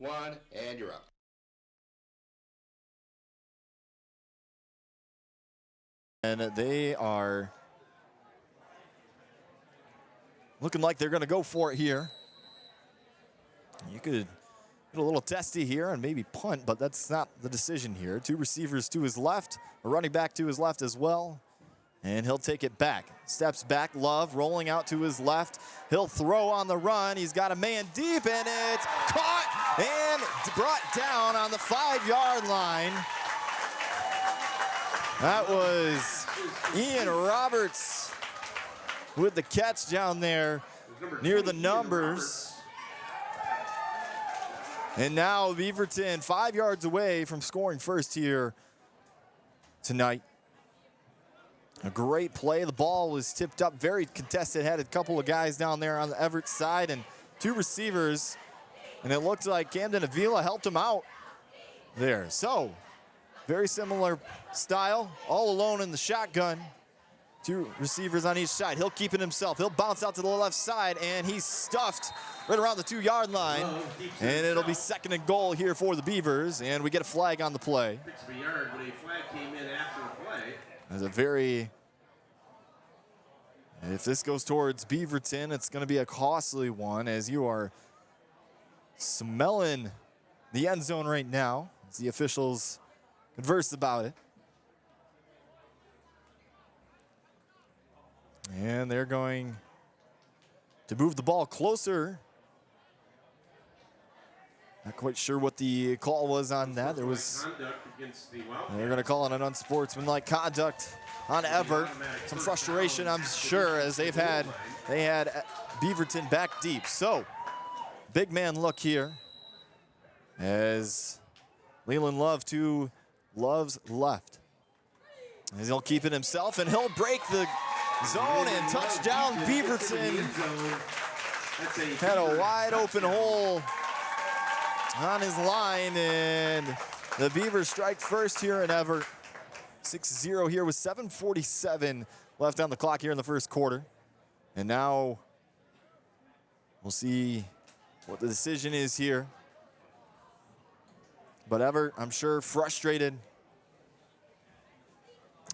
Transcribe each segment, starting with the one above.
1, and you're up. And they are looking like they're going to go for it here. You could get a little testy here and maybe punt, but that's not the decision here. Two receivers to his left, a running back to his left as well. And he'll take it back. Steps back, Love rolling out to his left. He'll throw on the run. He's got a man deep, and it's caught and brought down on the 5-yard line. That was Ian Roberts with the catch down there near the numbers. And now Beaverton 5 yards away from scoring first here tonight. A great play. The ball was tipped up, very contested. Had a couple of guys down there on the Evart side and two receivers. And it looked like Camden Avila helped him out there. So, very similar style, all alone in the shotgun. Two receivers on each side. He'll keep it himself. He'll bounce out to the left side, and he's stuffed right around the 2-yard line. And it'll be 2nd and goal here for the Beavers, and we get a flag on the play. There's a very, if this goes towards Beaverton, it's going to be a costly one, as you are smelling the end zone right now as the officials converse about it. And they're going to move the ball closer. Not quite sure what the call was on that. They're going to call it an unsportsmanlike conduct on Evart. Some frustration, I'm sure, as they had Beaverton back deep. So, big man look here as Leland Love to Love's left. As he'll keep it himself, and he'll break the zone and touchdown Beaverton. Had a wide open hole on his line, and the Beavers strike first here in Evart. 6-0 here with 7:47 left on the clock here in the first quarter. And now we'll see what the decision is here. But Evart, I'm sure, frustrated.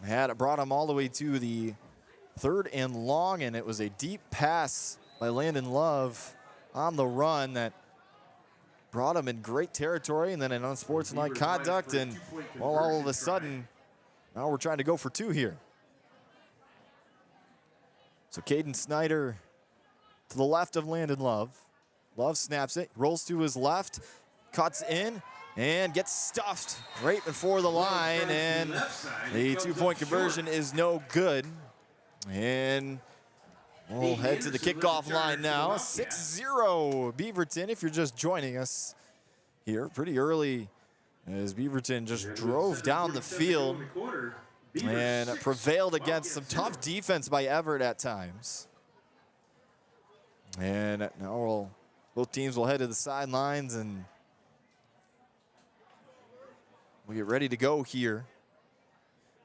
Had brought him all the way to the 3rd and long, and it was a deep pass by Landon Love on the run that brought him in great territory, and then an unsportsmanlike conduct, and well, all of a sudden, now we're trying to go for 2 here. So Caden Snyder to the left of Landon Love. Love snaps it, rolls to his left, cuts in, and gets stuffed right before the line, and the 2-point conversion is no good. And we'll head to the kickoff line now. 6-0 Beaverton, if you're just joining us here pretty early, as Beaverton just drove down the field and prevailed against some tough defense by Evart at times. And now both teams will head to the sidelines, and we'll get ready to go here.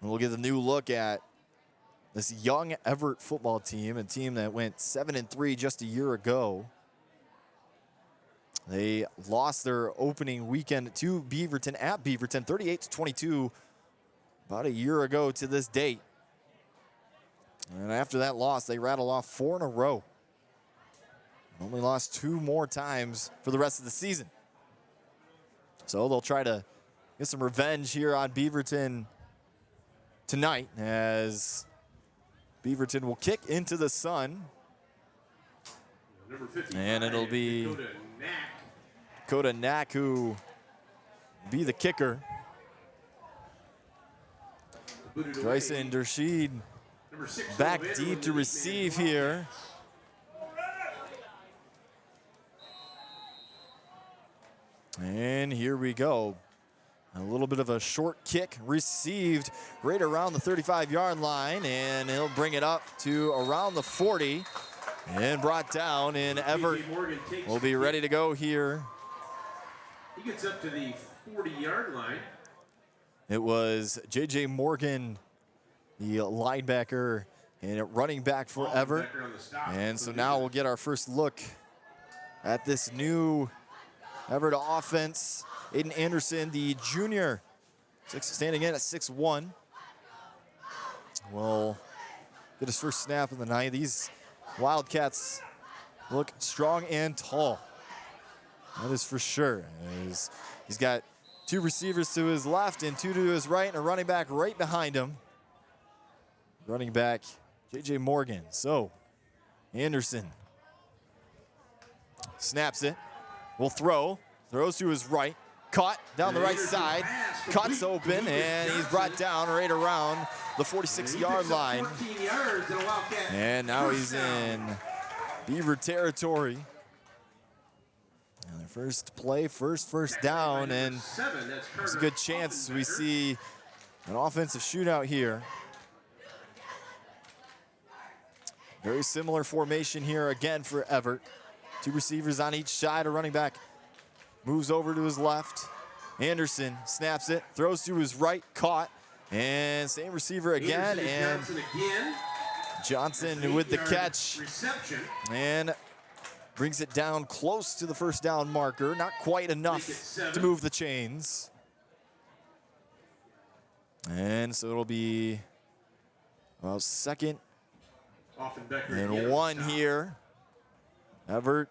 And we'll get a new look at this young Evart football team, a team that went 7-3 just a year ago. They lost their opening weekend to Beaverton at Beaverton, 38-22, about a year ago to this date. And after that loss, they rattled off 4 in a row. Only lost 2 more times for the rest of the season. So they'll try to get some revenge here on Beaverton tonight, as Beaverton will kick into the sun. And it'll be Dakota Knack who be the kicker. Bryson Dersheed back deep to receive here. And here we go. A little bit of a short kick received right around the 35-yard line, and he'll bring it up to around the 40 and brought down, and Evart will be ready to go here. He gets up to the 40-yard line. It was J.J. Morgan, the linebacker and running back for Evart. And so now we'll get our first look at this new Evart offense. Aiden Anderson, the junior, standing in at 6'1". Will get his first snap of the night. These Wildcats look strong and tall. That is for sure. He's got 2 receivers to his left and 2 to his right, and a running back right behind him. Running back, J.J. Morgan. So, Anderson snaps it. Will throw. Throws to his right. Caught down the right side. Cuts open, and he's brought down right around the 46-yard line. And now he's in Beaver territory. And their first play, first down, and there's a good chance we see an offensive shootout here. Very similar formation here again for Evart. 2 receivers on each side. A running back moves over to his left. Anderson snaps it, throws to his right, caught, and same receiver again, and Johnson with the catch, and brings it down close to the first down marker. Not quite enough to move the chains. And so it'll be well, 2nd and 1 here. Evart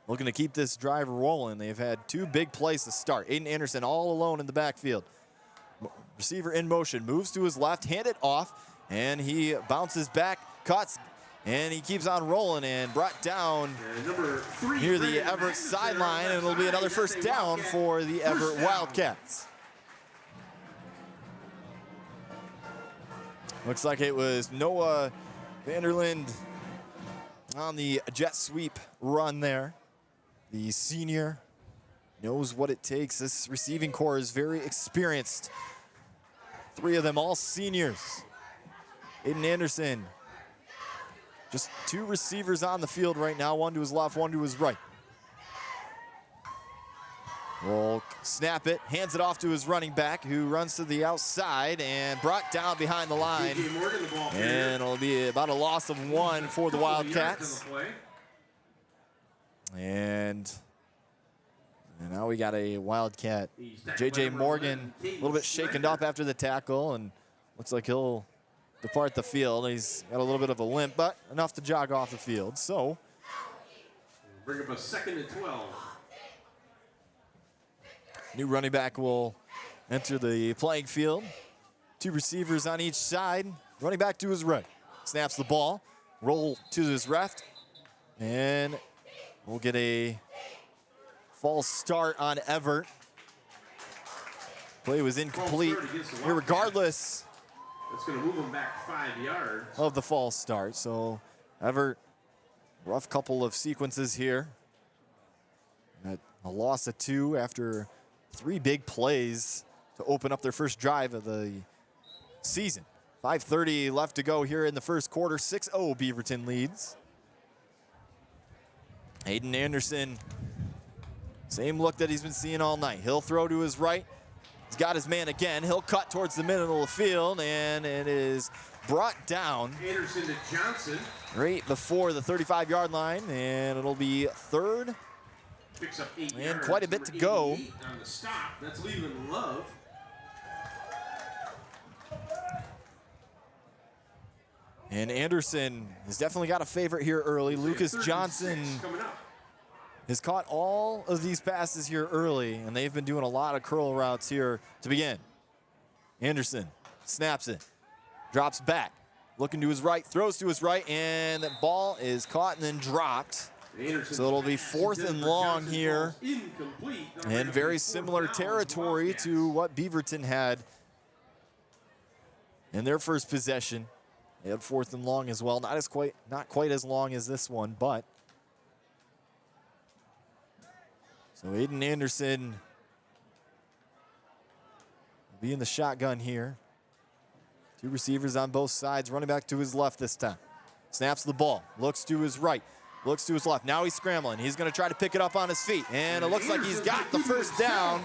looking to keep this drive rolling. They've had 2 big plays to start. Aiden Anderson all alone in the backfield. Receiver in motion, moves to his left, handed off, and he bounces back, cuts, and he keeps on rolling and brought down near the Evart sideline, and it'll be another first down for the Evart Wildcats. Looks like it was Noah Vanderland on the jet sweep run there. The senior knows what it takes. This receiving core is very experienced. 3 of them all seniors. Aiden Anderson, just 2 receivers on the field right now, 1 to his left, 1 to his right. Will snap it, hands it off to his running back, who runs to the outside and brought down behind the line. And it'll be about a loss of 1 for the Wildcats. And now we got a Wildcat. J.J. Morgan a little bit shaken up after the tackle, and looks like he'll depart the field. He's got a little bit of a limp, but enough to jog off the field. So bring up a 2nd and 12. New running back will enter the playing field. 2 receivers on each side. Running back to his right. Snaps the ball. Roll to his left. And we'll get a false start on Evart. Play was incomplete. Regardless That's going to move him back 5 yards. of the false start. So Evart, rough couple of sequences here. Got a loss of 2 after 3 big plays to open up their first drive of the season. 5:30 left to go here in the first quarter. 6-0 Beaverton leads. Aiden Anderson, same look that he's been seeing all night. He'll throw to his right. He's got his man again. He'll cut towards the middle of the field, and it is brought down Anderson to Johnson. right before the 35-yard line, and it'll be 3rd. Picks up 8 and yards. quite a bit to go. On the stop. That's Leland Love. And Anderson has definitely got a favorite here early. Lucas Johnson has caught all of these passes here early, and they've been doing a lot of curl routes here to begin. Anderson snaps it, drops back, looking to his right, throws to his right, and that ball is caught and then dropped. So it'll be 4th and long here, and very similar territory to what Beaverton had in their first possession. They had 4th and long as well. Not quite as long as this one, but so Aiden Anderson will be in the shotgun here. 2 receivers on both sides. Running back to his left this time. Snaps the ball. Looks to his right. Looks to his left. Now he's scrambling. He's going to try to pick it up on his feet. And it looks like he's got the first down.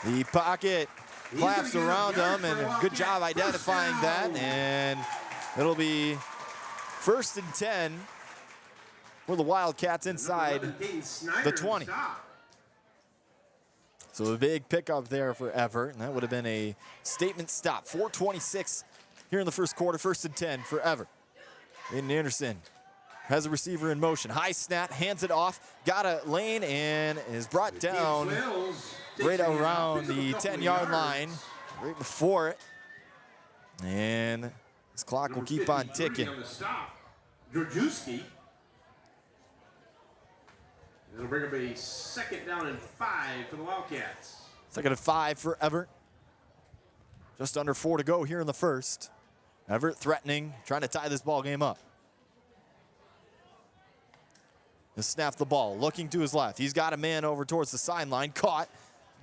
The pocket claps around him, and good job identifying that. And it'll be 1st and 10 for the Wildcats inside the 20. So a big pickup there for Evart, and that would have been a statement stop. 4:26 here in the first quarter, 1st and 10 for Evart. Aiden Anderson has a receiver in motion. High snap, hands it off, got a lane, and is brought down right around the 10-yard line, right before it. And this clock will keep on ticking. Georgiuski. It'll bring up a 2nd down and 5 for the Wildcats. 2nd and 5 for Evart. Just under 4 to go here in the first. Evart threatening, trying to tie this ball game up. Just snap the ball, looking to his left. He's got a man over towards the sideline, caught.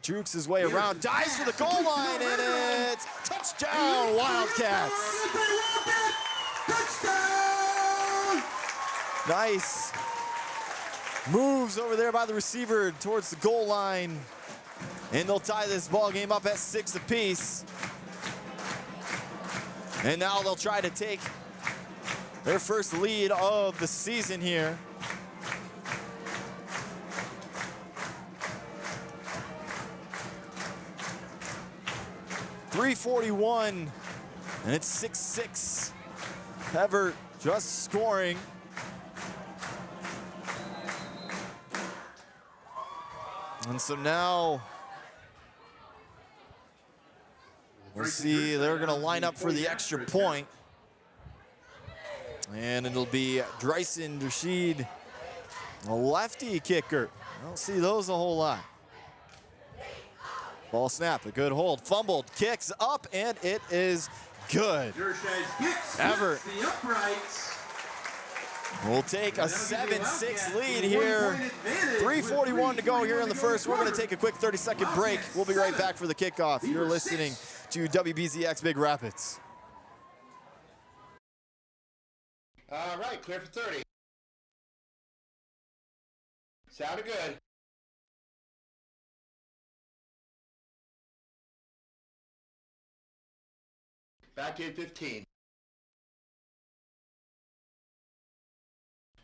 Jukes his way around, dives for the goal line, and it's touchdown, Wildcats. Touchdown! Nice moves over there by the receiver towards the goal line. And they'll tie this ball game up at 6 apiece. And now they'll try to take their first lead of the season here. .341, and it's 6-6. Evart just scoring. And so now we'll see, they're going to line up for the extra point. And it'll be Dryson Rashid, a lefty kicker. I don't see those a whole lot. Ball snap, a good hold, fumbled, kicks up, and it is good. Evart will take a 7-6 lead here. 3:41 to go here in the first. We're going to take a quick 30-second break. We'll be right back for the kickoff. You're listening to WBZX Big Rapids. All right, clear for 30. Sounded good. Back in 15.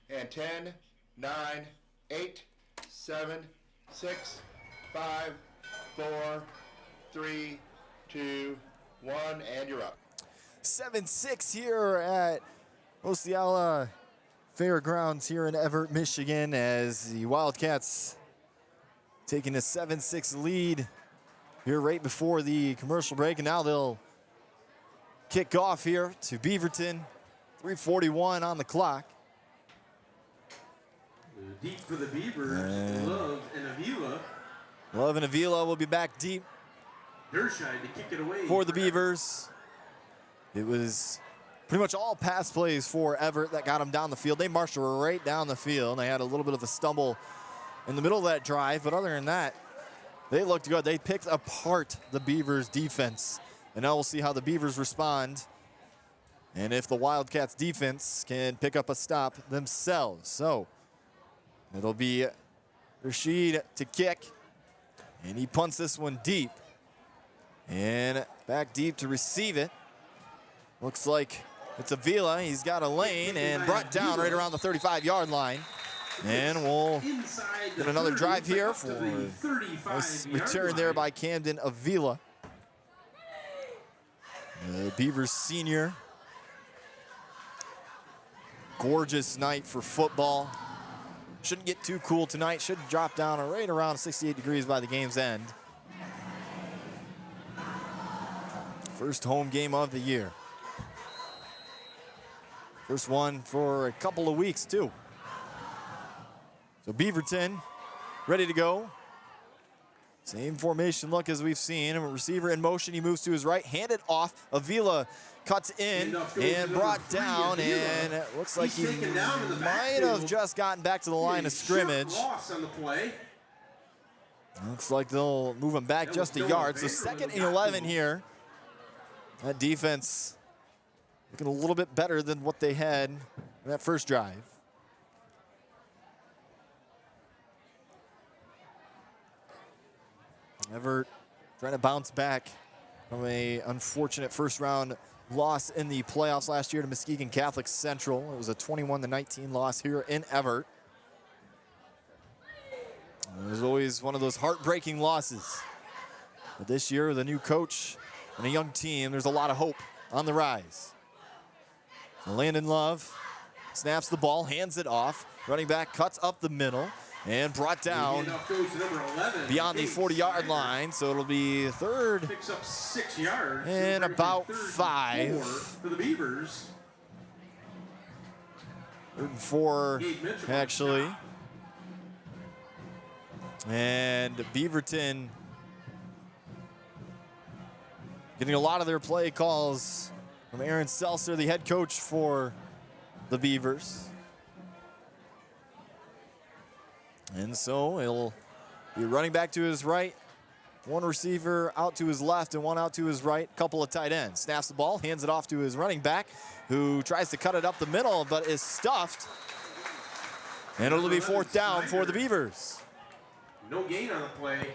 And 10, 9, 8, 7, 6, 5, 4, 3, 2, 1, and you're up. 7-6 here at Osceola Fairgrounds here in Evart, Michigan, as the Wildcats taking a 7-6 lead here right before the commercial break, and now they'll kick off here to Beaverton. 3:41 on the clock. Deep for the Beavers, Love and Avila. Love and Avila will be back deep Dershide to kick it away for the Beavers. It was pretty much all pass plays for Evart that got them down the field. They marched right down the field. They had a little bit of a stumble in the middle of that drive, but other than that, they looked good. They picked apart the Beavers defense. And now we'll see how the Beavers respond and if the Wildcats defense can pick up a stop themselves. So it'll be Rashid to kick, and he punts this one deep. And back deep to receive it. Looks like it's Avila. He's got a lane and brought down right around the 35-yard line. And we'll get another drive here for a return there by Camden Avila. Beavers senior. Gorgeous night for football. Shouldn't get too cool tonight. Should drop down right around 68 degrees by the game's end. First home game of the year. First one for a couple of weeks, too. So Beaverton ready to go. Same formation look as we've seen. A receiver in motion. He moves to his right. Handed off. Avila cuts in and brought down. And it looks like he might have just gotten back to the line of scrimmage. Looks like they'll move him back just a yard. So 2nd and 11 here. That defense looking a little bit better than what they had in that first drive. Evart trying to bounce back from a unfortunate first round loss in the playoffs last year to Muskegon Catholic Central. It was a 21-19 loss here in Evart. It was always one of those heartbreaking losses. But this year, with a new coach and a young team, there's a lot of hope on the rise. Landon Love snaps the ball, hands it off. Running back cuts up the middle and brought down beyond the 40-yard line. So it'll be third Picks up 6 yards and about third 5. for the Beavers. 3rd and 4, actually. And Beaverton getting a lot of their play calls from Aaron Seltzer, the head coach for the Beavers. And so it'll be running back to his right, one receiver out to his left and one out to his right, couple of tight ends. Snaps the ball, hands it off to his running back, who tries to cut it up the middle, but is stuffed. And it'll be 4th down for the Beavers. No gain on the play.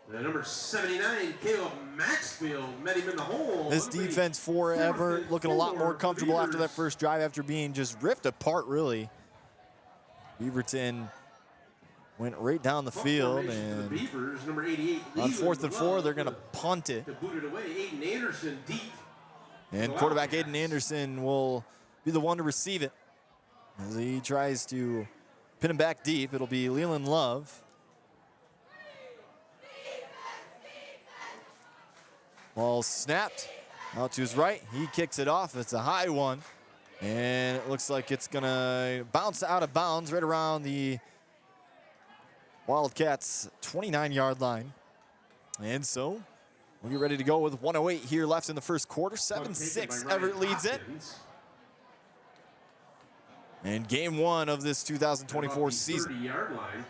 The number 79, Caleb Maxfield, met him in the hole. This defense for Evart looking a lot more comfortable after that first drive after being just ripped apart, really. Beaverton went right down the field, and Beavers, number 88, on 4th and 4, they're going to punt it. To boot it away, Aiden Anderson deep. And quarterback Aiden Anderson will be the one to receive it. As he tries to pin him back deep, it'll be Leland Love. Ball snapped out to his right. He kicks it off. It's a high one. And it looks like it's going to bounce out of bounds right around the Wildcats' 29-yard line. And so we'll get ready to go with 1:08 here left in the first quarter. 7-6, Evart leads it. And game 1 of this 2024 season. 30-yard line.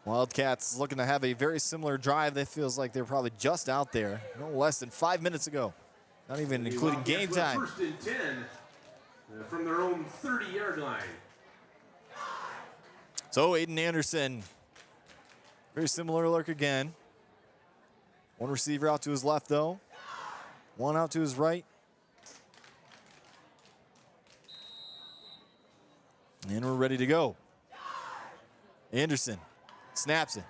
Wildcats looking to have a very similar drive. That feels like they're probably just out there, no less than 5 minutes ago. Not even including game time. 1st and 10 from their own 30-yard line. So Aiden Anderson, very similar look again. One receiver out to his left, though. One out to his right. And we're ready to go. Anderson snaps it.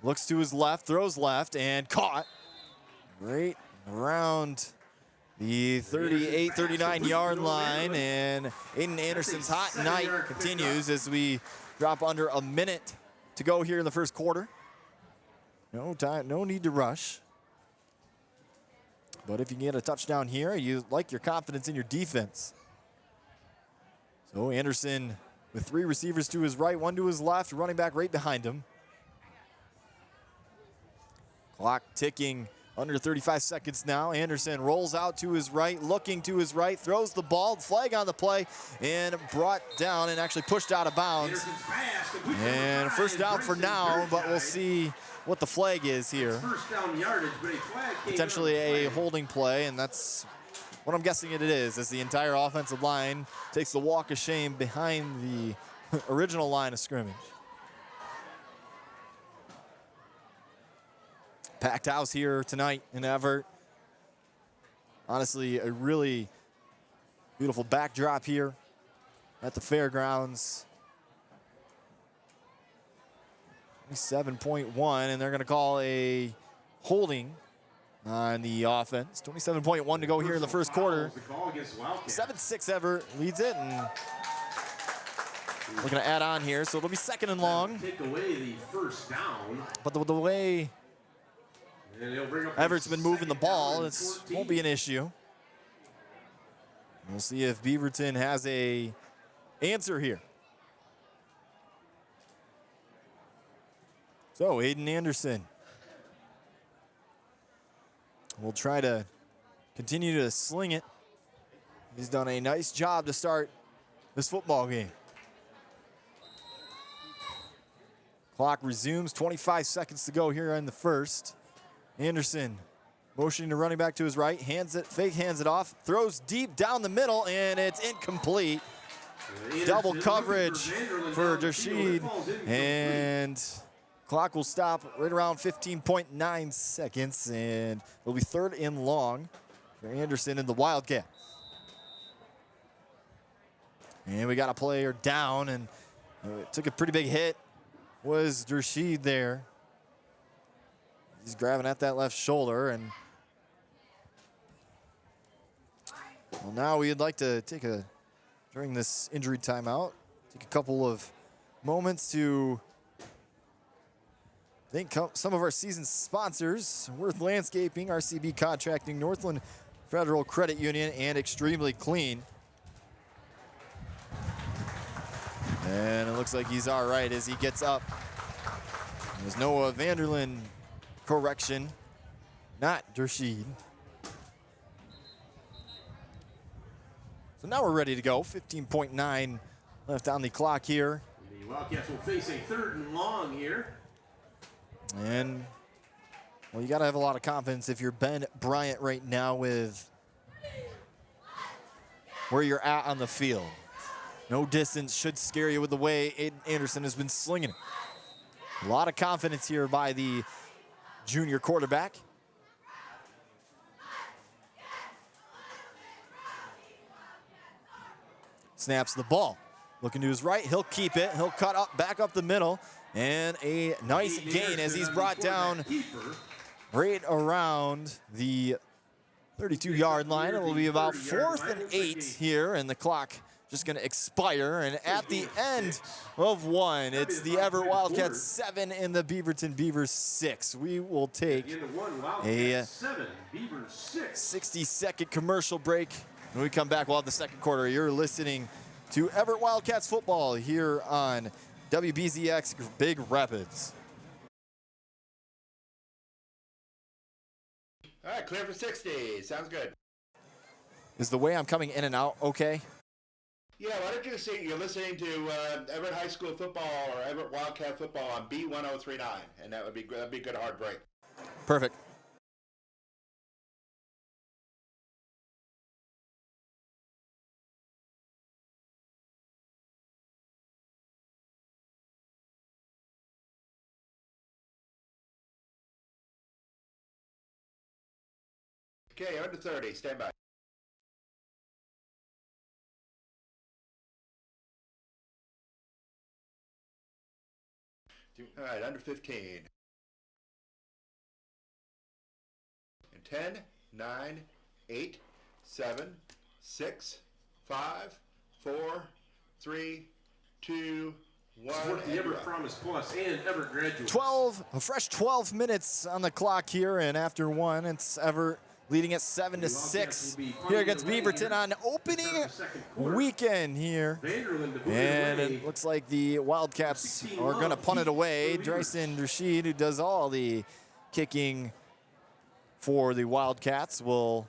Looks to his left, throws left, and caught. Right around the 38, 39-yard line. And Aiden Anderson's hot night continues as we drop under a minute to go here in the first quarter. No time, no need to rush. But if you can get a touchdown here, you like your confidence in your defense. So Anderson with 3 receivers to his right, 1 to his left, running back right behind him. Clock ticking, under 35 seconds now. Anderson rolls out to his right, looking to his right, throws the ball, flag on the play, and brought down and actually pushed out of bounds. And first down for now, but we'll see what the flag is here. First down yardage, but a flag came Potentially a holding play, and that's what I'm guessing it is, as the entire offensive line takes the walk of shame behind the original line of scrimmage. Packed house here tonight in Evart. Honestly, a really beautiful backdrop here at the fairgrounds. 27.1, and they're going to call a holding on the offense. 27.1 to go here in the first quarter. 7-6 Evart leads it, and we're going to add on here, so it'll be 2nd and long. Take away the first down. But the way Everett's been moving the ball, it won't be an issue. We'll see if Beaverton has a answer here. So Aiden Anderson will try to continue to sling it. He's done a nice job to start this football game. Clock resumes, 25 seconds to go here in the first. Anderson motioning to running back to his right, fake hands it off, throws deep down the middle, and it's incomplete. Double coverage for Rashid, and Clock will stop right around 15.9 seconds, and it'll be 3rd and long for Anderson and the Wildcats. And we got a player down, and took a pretty big hit. Was Rashid there? He's grabbing at that left shoulder, and well, now we'd like to take during this injury timeout, take a couple of moments to thank some of our season sponsors: Worth Landscaping, RCB Contracting, Northland Federal Credit Union, and Extremely Clean. And it looks like he's all right as he gets up. There's Noah Vanderlyn correction, not Rashid. So now we're ready to go. 15.9 left on the clock here. The Wildcats will face a 3rd and long here. And, well, you got to have a lot of confidence if you're Ben Bryant right now with where you're at on the field. No distance should scare you with the way Aiden Anderson has been slinging it. A lot of confidence here by the junior quarterback. Snaps the ball. Looking to his right, he'll keep it. He'll cut up, back up the middle, and a nice gain as he's brought down right around the 32-yard line. It will be about 4th and 8 here, and the clock just going to expire. And at the end of one, it's the Evart Wildcats 7 and the Beaverton Beavers 6. We will take a 60-second commercial break. When we come back, we'll have the second quarter. You're listening to Evart Wildcats football here on WBZX Big Rapids. All right, clear for 60. Sounds good. Is the way I'm coming in and out okay? Yeah, why don't you see, you're listening to Evart High School football or Evart Wildcat football on B1039, and that'd be a good hard break. Perfect. Okay, under 30, stand by. All right, under 15. And 10, 9, 8, 7, 6, 5, 4, 3, 2, 1. Support the Evart Promise Plus and Evart Graduates. A fresh 12 minutes on the clock here, and after one, it's Evart leading at 7-6 here against Beaverton on opening weekend here. And it looks like the Wildcats are going to punt it away. Dryson Rashid, who does all the kicking for the Wildcats, will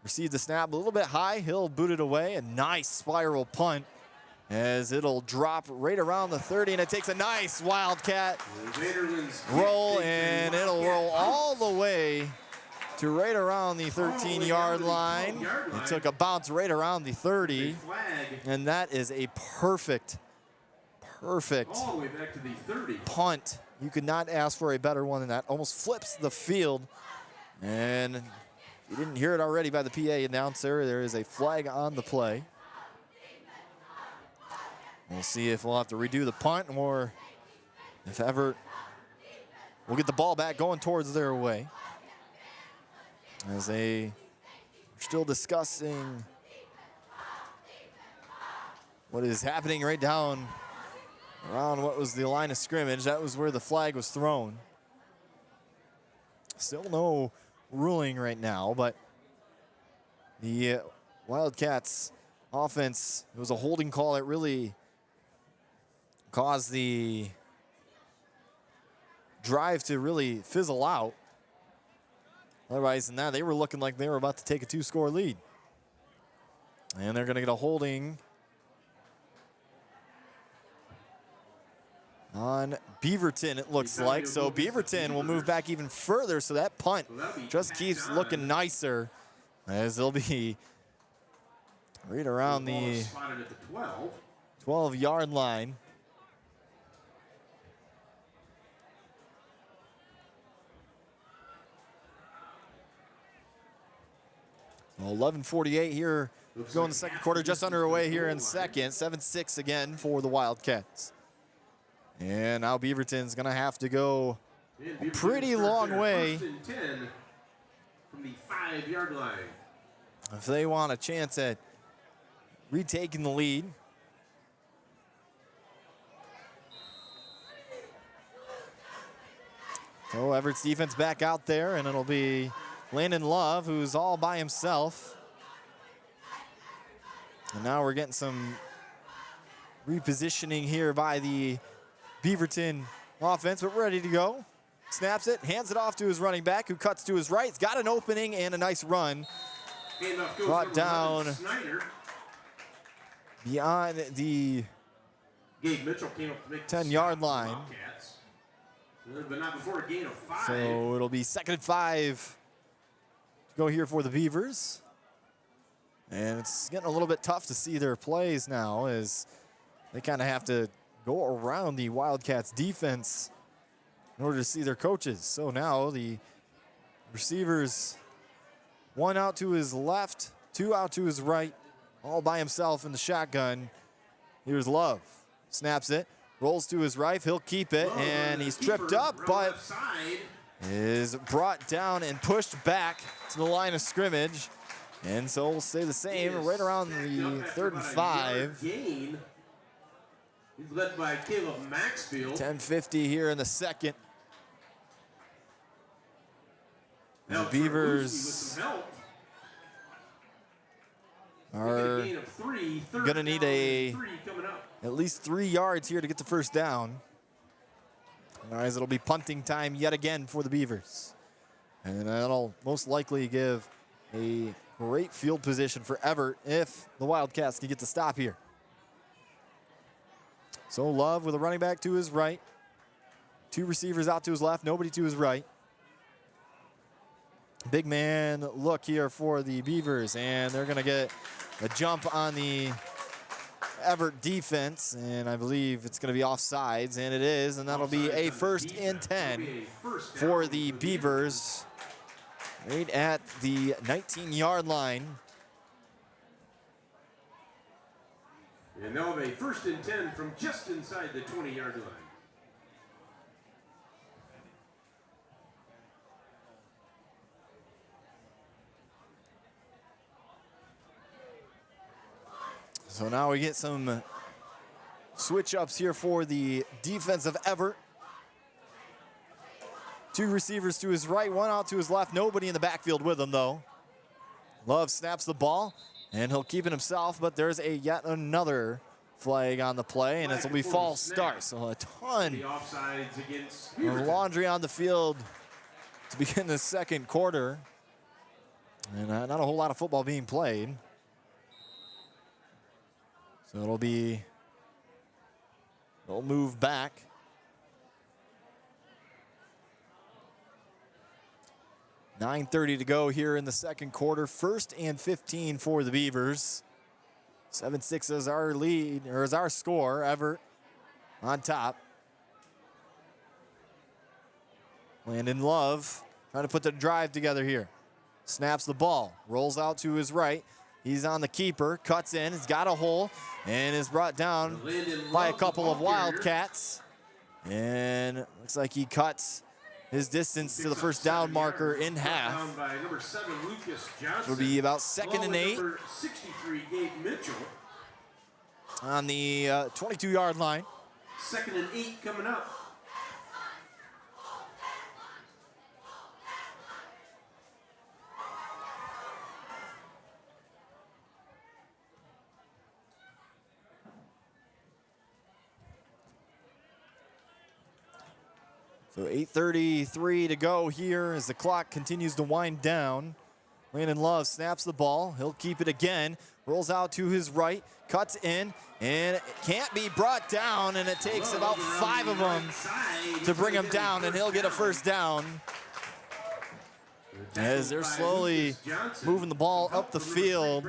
receive the snap a little bit high. He'll boot it away. A nice spiral punt as it'll drop right around the 30, and it takes a nice Wildcat roll, and it'll roll all the way to right around the 13-yard line. It took a bounce right around the 30, and that is a perfect punt. You could not ask for a better one than that. Almost flips the field, and if you didn't hear it already by the PA announcer, there is a flag on the play. We'll see if we'll have to redo the punt or if Evart will get the ball back going towards their way. As they are still discussing what is happening right down around what was the line of scrimmage. That was where the flag was thrown. Still no ruling right now, but the Wildcats offense, it was a holding call that really caused the drive to really fizzle out. Otherwise than that, they were looking like they were about to take a 2-score lead. And they're going to get a holding on Beaverton, it looks like. So Beaverton will move back even further, so that punt just keeps looking nicer as they'll be right around the 12-yard line. Well, 11:48 here. Go in the second quarter, just underway here in second. 7-6 again for the Wildcats. And now Beaverton's going to have to go a pretty long way. 1st and 10 from the 5-yard line. If they want a chance at retaking the lead. So Everett's defense back out there, and it'll be Landon Love, who's all by himself. And now we're getting some repositioning here by the Beaverton offense, but we're ready to go. Snaps it, hands it off to his running back, who cuts to his right. He's got an opening and a nice run. Brought down beyond the 10-yard line. But not before a gain of 5. So it'll be 2nd and 5 to go here for the Beavers. And it's getting a little bit tough to see their plays now as they kind of have to go around the Wildcats defense in order to see their coaches. So now the receivers, 1 out to his left, 2 out to his right, all by himself in the shotgun. Here's Love. Snaps it, rolls to his right, he'll keep it, and he's tripped up, but is brought down and pushed back to the line of scrimmage. And so we'll stay the same right around the 3rd and 5. He's led by Caleb Maxfield. 10:50 here in the second. The Beavers are going to need at least 3 yards here to get the first down. Otherwise, it'll be punting time yet again for the Beavers. And that'll most likely give a great field position for Evart if the Wildcats can get the stop here. So Love with a running back to his right. 2 receivers out to his left, nobody to his right. Big man look here for the Beavers, and they're going to get a jump on the Evart defense, and I believe it's going to be offsides, and it is, and that'll be a 1st and 10 for the Beavers right at the 19-yard line. And now a 1st and 10 from just inside the 20-yard line. So now we get some switch ups here for the defense of Evart. 2 receivers to his right, 1 out to his left. Nobody in the backfield with him, though. Love snaps the ball, and he'll keep it himself, but there's yet another flag on the play, and it'll be false start. So a ton of laundry on the field to begin the second quarter. And not a whole lot of football being played. So they'll move back. .9:30 to go here in the second quarter. 1st and 15 for the Beavers. 7-6 is our lead, or is our score. Evart on top. Landon Love trying to put the drive together here. Snaps the ball, rolls out to his right. He's on the keeper, cuts in, he's got a hole, and is brought down by a couple of Wildcats. And looks like he cuts his distance to the first down marker in half. It'll be about 2nd and 8 on the 22-yard line. 2nd and 8 coming up. So 8:33 to go here as the clock continues to wind down. Landon Love snaps the ball. He'll keep it again. Rolls out to his right. Cuts in. And it can't be brought down. And it takes about 5 of them to bring him down. And he'll get a first down. As they're slowly moving the ball up the field.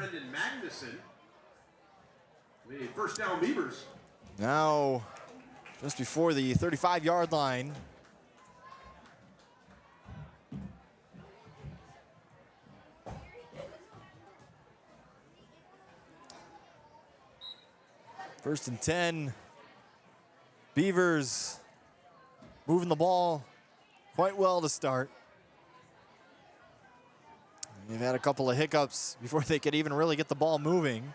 First down Beavers. Now just before the 35-yard line. First and 10. Beavers moving the ball quite well to start. They've had a couple of hiccups before they could even really get the ball moving.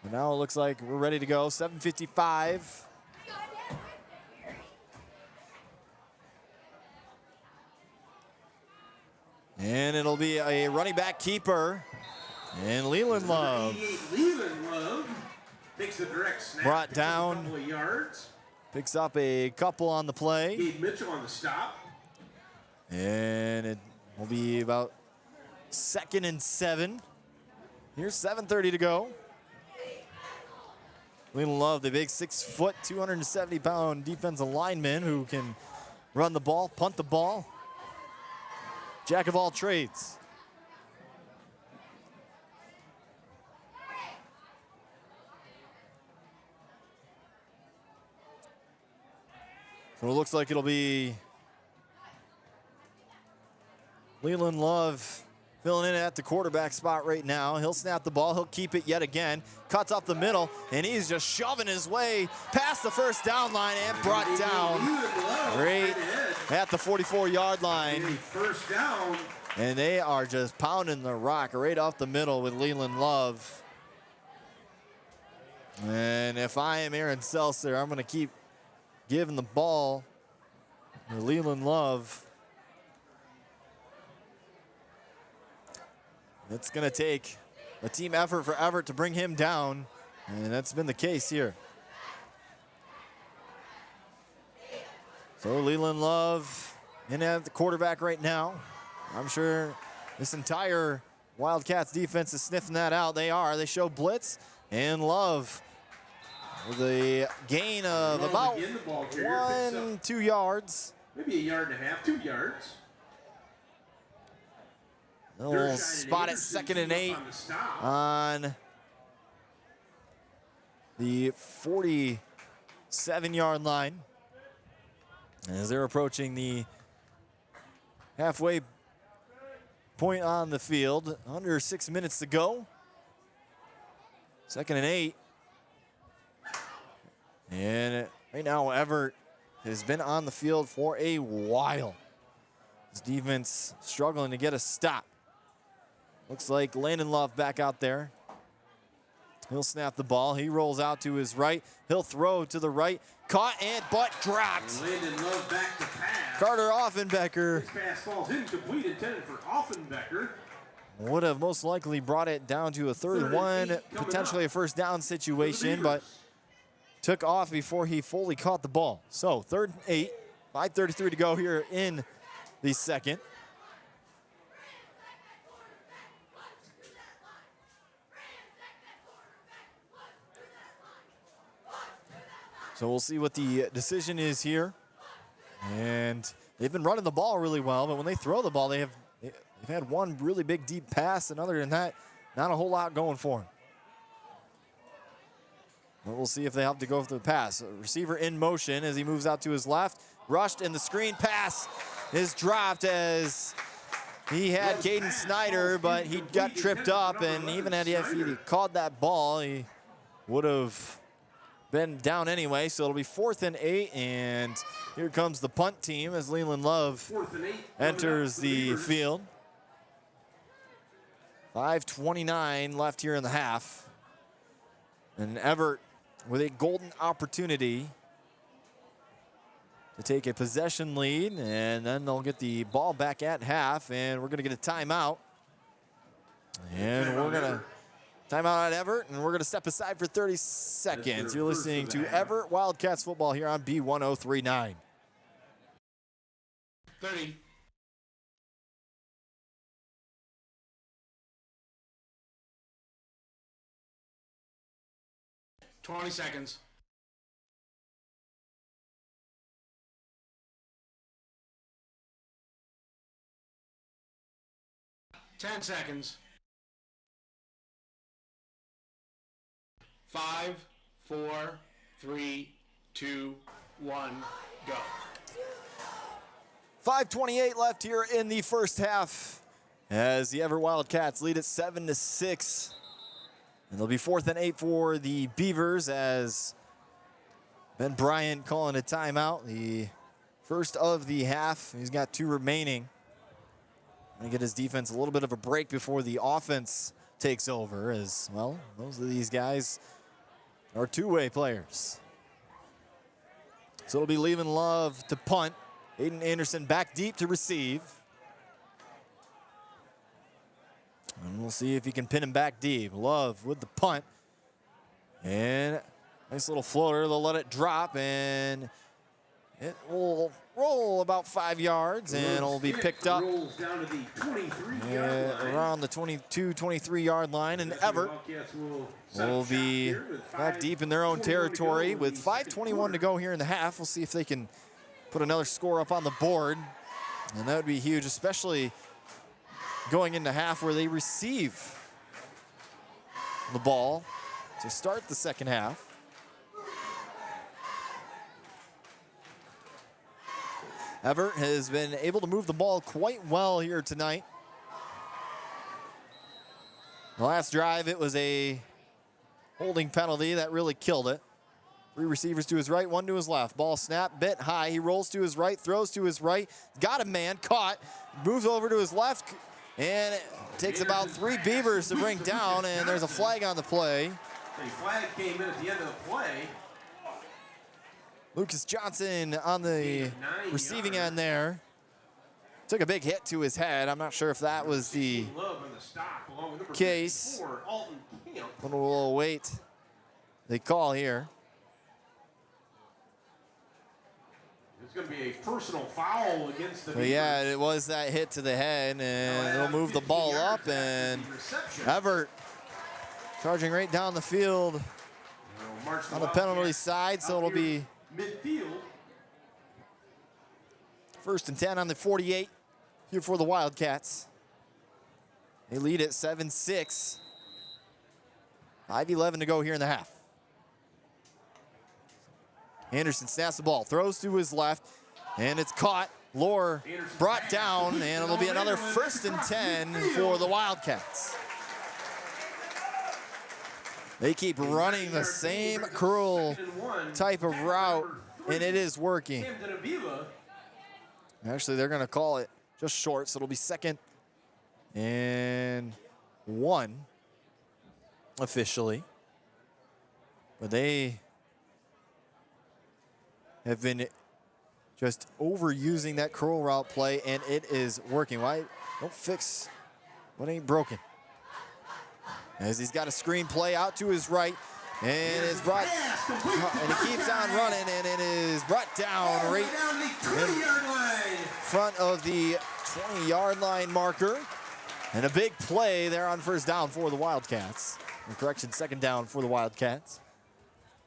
But now it looks like we're ready to go. 7:55. And it'll be a running back keeper. And Leland Love. Leland Love takes the direct snap. Brought down. A couple of yards. Picks up a couple on the play. Gabe Mitchell on the stop. And it will be about 2nd and 7. Here's 7:30 to go. Leland Love, the big 6 foot, 270-pound defensive lineman who can run the ball, punt the ball. Jack of all trades. So it looks like it'll be Leland Love filling in at the quarterback spot right now. He'll snap the ball. He'll keep it yet again. Cuts up the middle, and he's just shoving his way past the first down line and brought down right at the 44-yard line. First down. And they are just pounding the rock right off the middle with Leland Love. And if I am Aaron Seltzer, I'm going to keep giving the ball to Leland Love. It's going to take a team effort for Evart to bring him down, and that's been the case here. So Leland Love in at the quarterback right now. I'm sure this entire Wildcats defense is sniffing that out. They are. They show blitz, and Love with a gain of about 2 yards. Maybe a yard and a half, 2 yards. They'll spot it 2nd and 8 on the 47-yard line. As they're approaching the halfway point on the field, under 6 minutes to go. 2nd and 8. And right now, Evart has been on the field for a while. His defense struggling to get a stop. Looks like Landon Love back out there. He'll snap the ball. He rolls out to his right. He'll throw to the right. Caught and but dropped. Landon Love back to pass. Carter Offenbecker. This pass falls incomplete, intended for Offenbecker. Would have most likely brought it down to a 3rd and 1, potentially a first down situation, but took off before he fully caught the ball. So 3rd and 8, 5:33 to go here in the second. So we'll see what the decision is here. And they've been running the ball really well, but when they throw the ball, they've had one really big deep pass, and other than that, not a whole lot going for them. But we'll see if they have to go for the pass. Receiver in motion as he moves out to his left. Rushed, and the screen pass is dropped as he had Caden Snyder, but he got tripped up, and even if he caught that ball, he would have been down anyway. So it'll be 4th and 8, and here comes the punt team as Leland Love enters the field. 5:29 left here in the half. And Evart with a golden opportunity to take a possession lead, and then they'll get the ball back at half, and we're going to get a timeout. And we're going to timeout at Evart, and we're going to step aside for 30 seconds. You're listening to Evart Wildcats football here on B1039. 30. $20 seconds. 10 seconds. 5, 4, 3, 2, 1, go. 5:28 left here in the first half as the Evart Wildcats lead at 7-6. And it'll be 4th and 8 for the Beavers as Ben Bryant calling a timeout. The first of the half. He's got 2 remaining. Going to get his defense a little bit of a break before the offense takes over as, well, most of these guys are two-way players. So it'll be leaving Love to punt. Aiden Anderson back deep to receive. And we'll see if he can pin him back deep. Love with the punt. And nice little floater. They'll let it drop, and it will roll about 5 yards, and it'll be picked up around the 22, 23-yard line. And Evart will be back deep in their own territory with 5:21 to go here in the half. We'll see if they can put another score up on the board, and that would be huge, especially going into half where they receive the ball to start the second half. Evart has been able to move the ball quite well here tonight. The last drive, it was a holding penalty that really killed it. 3 receivers to his right, 1 to his left. Ball snap, bit high. He rolls to his right, throws to his right. Got a man, caught, moves over to his left, and it takes about 3 Beavers to bring down, and there's a flag on the play. A flag came in at the end of the play. Lucas Johnson on the receiving end there. Took a big hit to his head. I'm not sure if that was the case. But we'll await the call here. It's going to be a personal foul against the Beavers. Yeah, it was that hit to the head, and they'll move the ball up, and Evart charging right down the field on the penalty side, so it'll be midfield. 1st and 10 on the 48 here for the Wildcats. They lead at 7-6. 5:11 to go here in the half. Anderson snaps the ball, throws to his left, and it's caught. Lohr brought down, and it'll be another 1st and 10 for the Wildcats. They keep running the same curl type of route, and it is working. Actually, they're going to call it just short, so it'll be 2nd and 1 officially. But they have been just overusing that curl route play, and it is working. Why? Don't fix what ain't broken. As he's got a screen play out to his right, and it's brought, and he keeps on running, and it is brought down right in front of the 20-yard line marker. And a big play there on 1st down for the Wildcats. Or correction, 2nd down for the Wildcats.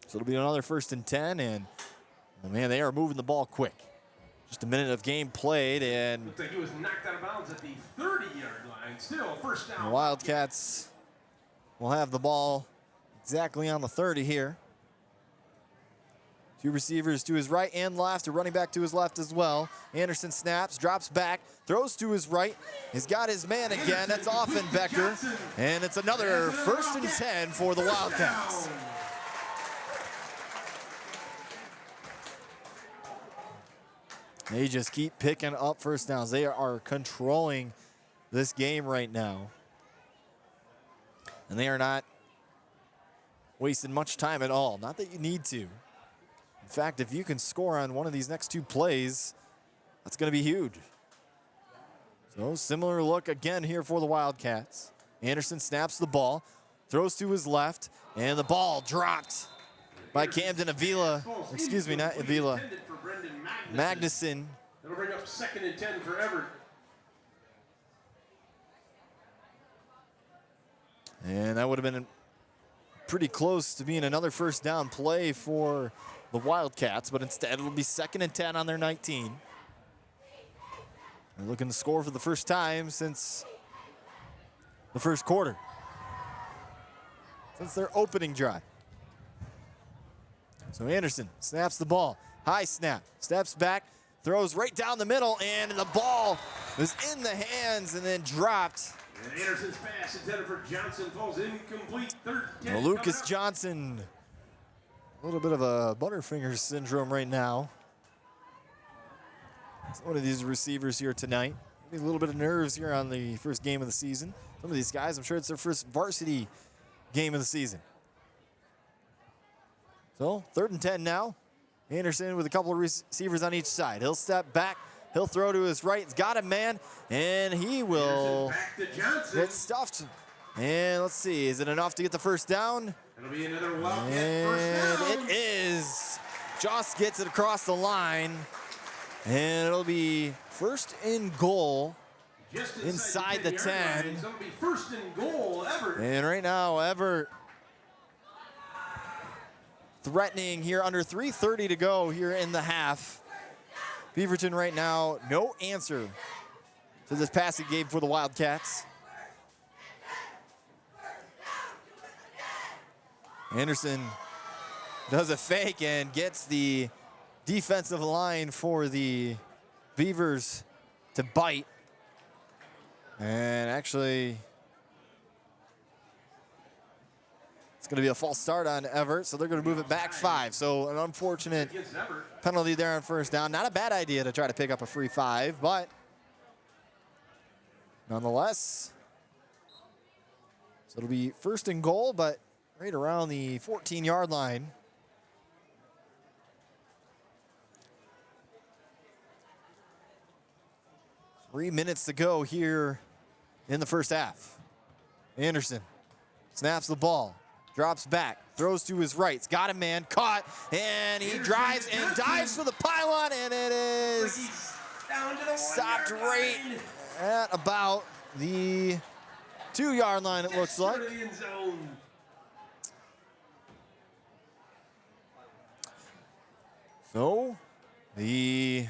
So it'll be another 1st and 10, and oh man, they are moving the ball quick. Just a minute of game played, and looks like he was knocked out of bounds at the 30-yard line. Still 1st down. The Wildcats will have the ball exactly on the 30 here. 2 receivers to his right and left, a running back to his left as well. Anderson snaps, drops back, throws to his right. He's got his man again. That's Offenbecker. And it's another 1st and 10 for the Wildcats. They just keep picking up 1st downs. They are controlling this game right now. And they are not wasting much time at all. Not that you need to. In fact, if you can score on one of these next 2 plays, that's going to be huge. So similar look again here for the Wildcats. Anderson snaps the ball, throws to his left, and the ball dropped by Camden Avila. Excuse me, not Avila. Magnuson. That'll bring up 2nd and 10 for Evart. And that would have been pretty close to being another 1st down play for the Wildcats, but instead it'll be 2nd and 10 on their 19. They're looking to score for the first time since the 1st quarter, since their opening drive. So Anderson snaps the ball. High snap, steps back, throws right down the middle, and the ball was in the hands and then dropped And Anderson's pass intended for Johnson falls incomplete. Third 10. Lucas Johnson. A little bit of a Butterfinger syndrome right now. It's one of these receivers here tonight. Maybe a little bit of nerves here on the first game of the season. Some of these guys, I'm sure it's their first varsity game of the season. So, 3rd and 10 now. Anderson with a couple of receivers on each side. He'll step back. He'll throw to his right. He's got a man, and he will get stuffed. And let's see, is it enough to get the first down? It'll be another Wildcat first down. It is. Joss gets it across the line, and it'll be 1st and goal Just inside the 10. It's going to be 1st and goal, Evart. And right now, Evart threatening here, under 3:30 to go here in the half. Beaverton right now, no answer to this passing game for the Wildcats. Anderson does a fake and gets the defensive line for the Beavers to bite. And actually, it's going to be a false start on Evart, so they're going to move it back 5. So an unfortunate penalty there on 1st down. Not a bad idea to try to pick up a free 5, but nonetheless, so it'll be 1st and goal, but right around the 14-yard line. Three minutes to go here in the first half. Anderson snaps the ball, drops back, throws to his right. He's got a man, caught, and he drives and dives for the pylon, and it is stopped right at about the 2-yard line, it looks like. So the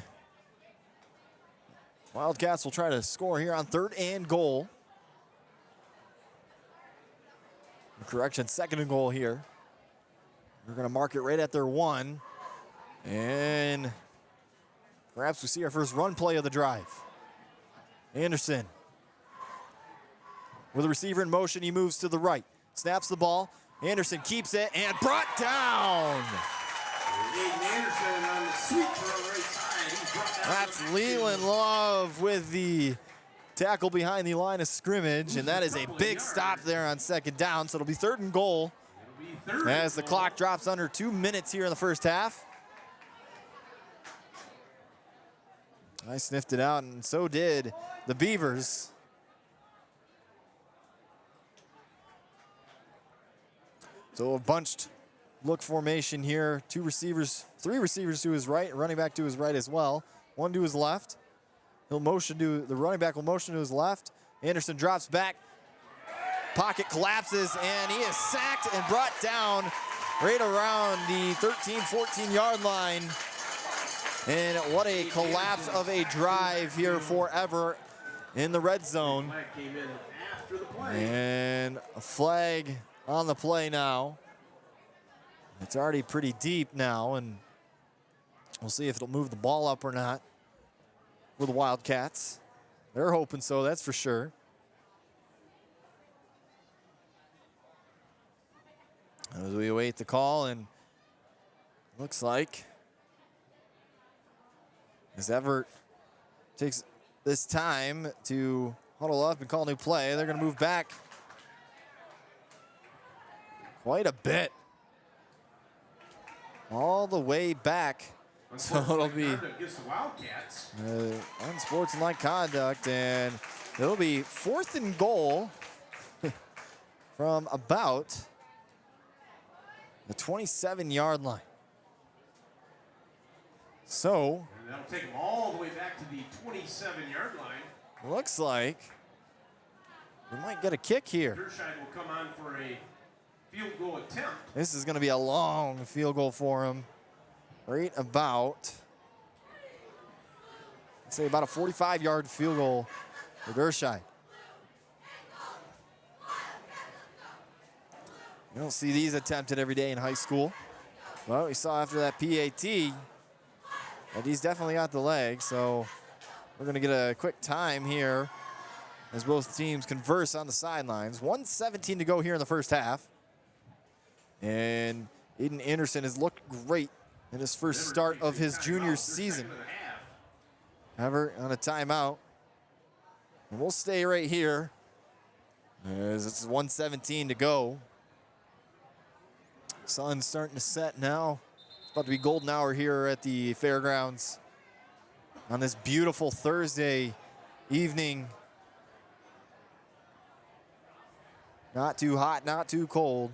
Wildcats will try to score here on 3rd and goal. Correction, 2nd and goal here. We're going to mark it right at their 1. And perhaps we see our first run play of the drive. Anderson with a receiver in motion, he moves to the right. Snaps the ball. Anderson keeps it and brought down. Anderson on the sweep for the right side. That's Leland Love with the tackle behind the line of scrimmage, and that is a big stop there on 2nd down, so it'll be 3rd and goal as the clock drops under 2 minutes here in the first half. I sniffed it out, and so did the Beavers. So a bunched look formation here. 3 receivers to his right, running back to his right as well. One to his left. The running back will motion to his left. Anderson drops back. Pocket collapses, and he is sacked and brought down right around the 13, 14-yard line. And what a collapse of a drive here for Evart in the red zone. And a flag on the play now. It's already pretty deep now, and we'll see if it'll move the ball up or not for the Wildcats. They're hoping so, that's for sure. As we await the call, and looks like as Evart takes this time to huddle up and call a new play, they're going to move back quite a bit. All the way back. So it'll be unsportsmanlike conduct, and it'll be 4th and goal from about the 27-yard line. So and that'll take them all the way back to the 27-yard line. Looks like we might get a kick here. Dershine will come on for a field goal attempt. This is going to be a long field goal for him. Right about, let's say about a 45-yard field goal for Dershine. You don't see these attempted every day in high school. Well, we saw after that PAT that he's definitely got the leg, so we're going to get a quick time here as both teams converse on the sidelines. 1:17 to go here in the first half. And Aiden Anderson has looked great in his first start of his junior season. However, on a timeout. And we'll stay right here as it's 1:17 to go. Sun's starting to set now. It's about to be golden hour here at the fairgrounds on this beautiful Thursday evening. Not too hot, not too cold.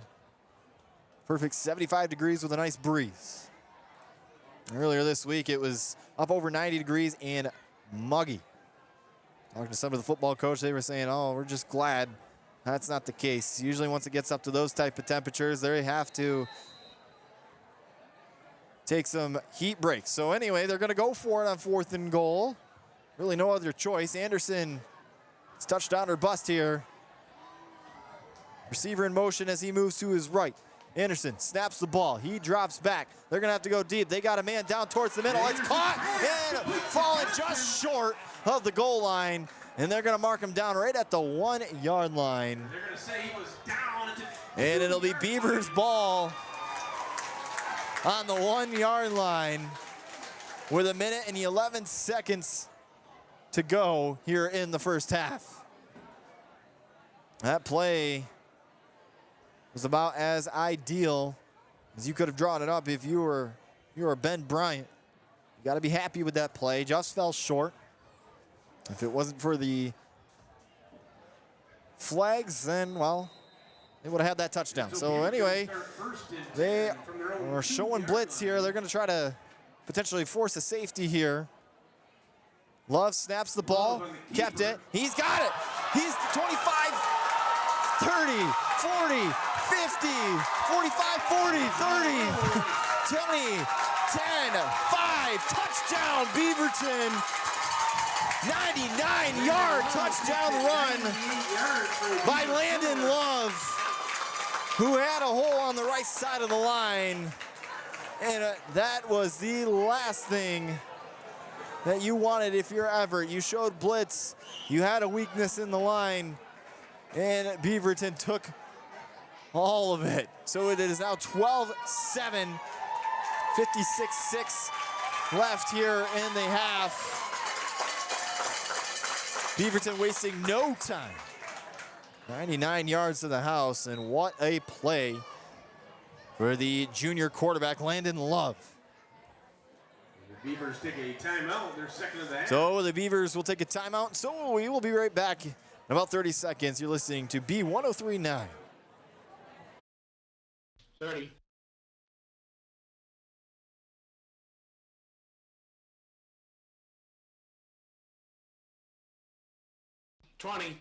Perfect 75 degrees with a nice breeze. Earlier this week, it was up over 90 degrees and muggy. Talking to some of the football coach, they were saying, oh, we're just glad that's not the case. Usually once it gets up to those type of temperatures, they have to take some heat breaks. So anyway, they're going to go for it on 4th and goal. Really no other choice. Anderson, it's touchdown or bust here. Receiver in motion as he moves to his right. Anderson snaps the ball. He drops back. They're going to have to go deep. They got a man down towards the middle. It's caught and falling just short of the goal line. And they're going to mark him down right at the 1-yard line. They're going to say he was down. And it'll be Beavers' ball on the 1-yard line with 1 minute and 11 seconds to go here in the first half. That play was about as ideal as you could have drawn it up if you were Ben Bryant. You got to be happy with that play. Just fell short. If it wasn't for the flags, then, well, they would have had that touchdown. So anyway, they are showing blitz here. They're going to try to potentially force a safety here. Love snaps the ball, kept it. He's got it. He's 25, 30, 40, 50, 45, 40, 30, 20, 10, 5, touchdown Beaverton. 99-yard touchdown run by Landon Love, who had a hole on the right side of the line. And that was the last thing that you wanted if you're Evart. You showed blitz, you had a weakness in the line, and Beaverton took all of it. So it is now 12-7, 56-6 left here in the half. Beaverton wasting no time. 99 yards to the house, and what a play for the junior quarterback, Landon Love. The Beavers take a timeout. They're second of the half. So the Beavers will take a timeout. So we will be right back in about 30 seconds. You're listening to B1039. 30. $20.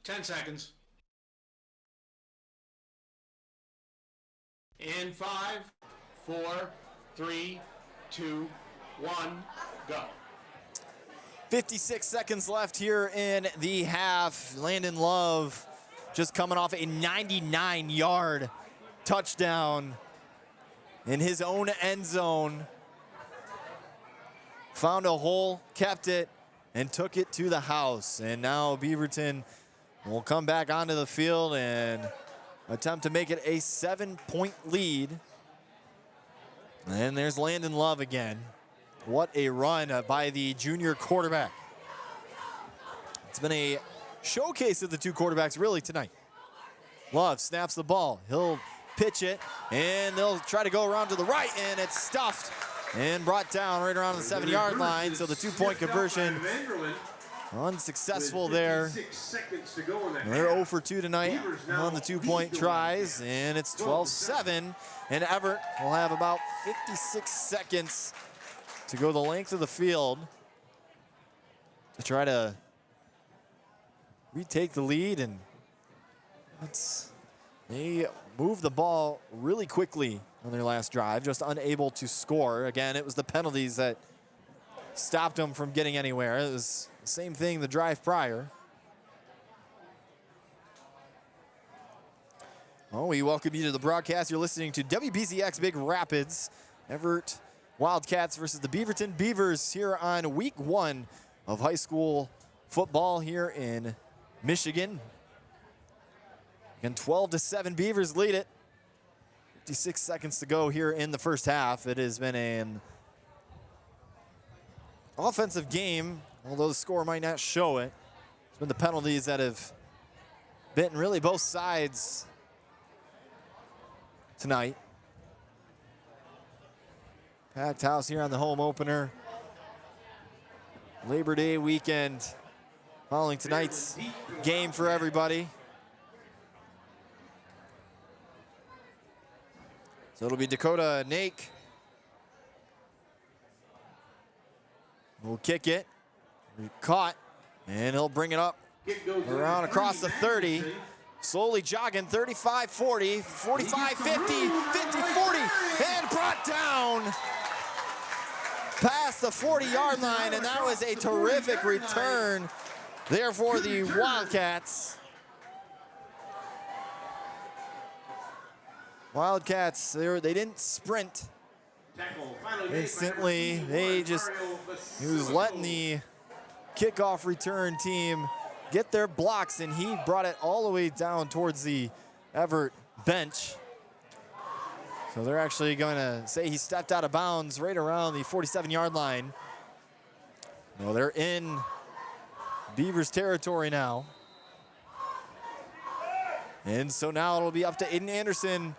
$10 seconds. In 5, 4, 3, 2, 1, go. 56 seconds left here in the half. Landon Love just coming off a 99-yard touchdown in his own end zone. Found a hole, kept it, and took it to the house. And now Beaverton will come back onto the field and attempt to make it a 7-point lead. And there's Landon Love again. What a run by the junior quarterback. It's been a showcase of the two quarterbacks really tonight. Love snaps the ball. He'll pitch it, and they'll try to go around to the right, and it's stuffed and brought down right around the 7-yard line. So the 2-point conversion unsuccessful there. They're 0 for 2 tonight on the 2-point tries, and it's 12-7. And Evart will have about 56 seconds to go the length of the field to try to retake the lead. And they moved the ball really quickly on their last drive, just unable to score. Again, it was the penalties that stopped them from getting anywhere. It was the same thing the drive prior. Well, we welcome you to the broadcast. You're listening to WBZX Big Rapids. Evart Wildcats versus the Beaverton Beavers here on week 1 of high school football here in Michigan. Again, 12-7 Beavers lead it. 56 seconds to go here in the first half. It has been an offensive game, although the score might not show it. It's been the penalties that have bitten really both sides tonight. Packed house here on the home opener. Labor Day weekend following tonight's game for everybody. So it'll be Dakota Nake. Will kick it. Caught. And he'll bring it up around across the 30. Slowly jogging, 35, 40, 45, 50, 50, 40, and brought down past the 40-yard line, and that was a terrific return there for the Wildcats. Wildcats, they didn't sprint instantly. He was letting the kickoff return team get their blocks, and he brought it all the way down towards the Evart bench. So they're actually going to say he stepped out of bounds right around the 47-yard line. Well, they're in Beavers territory now. And so now it'll be up to Aiden Anderson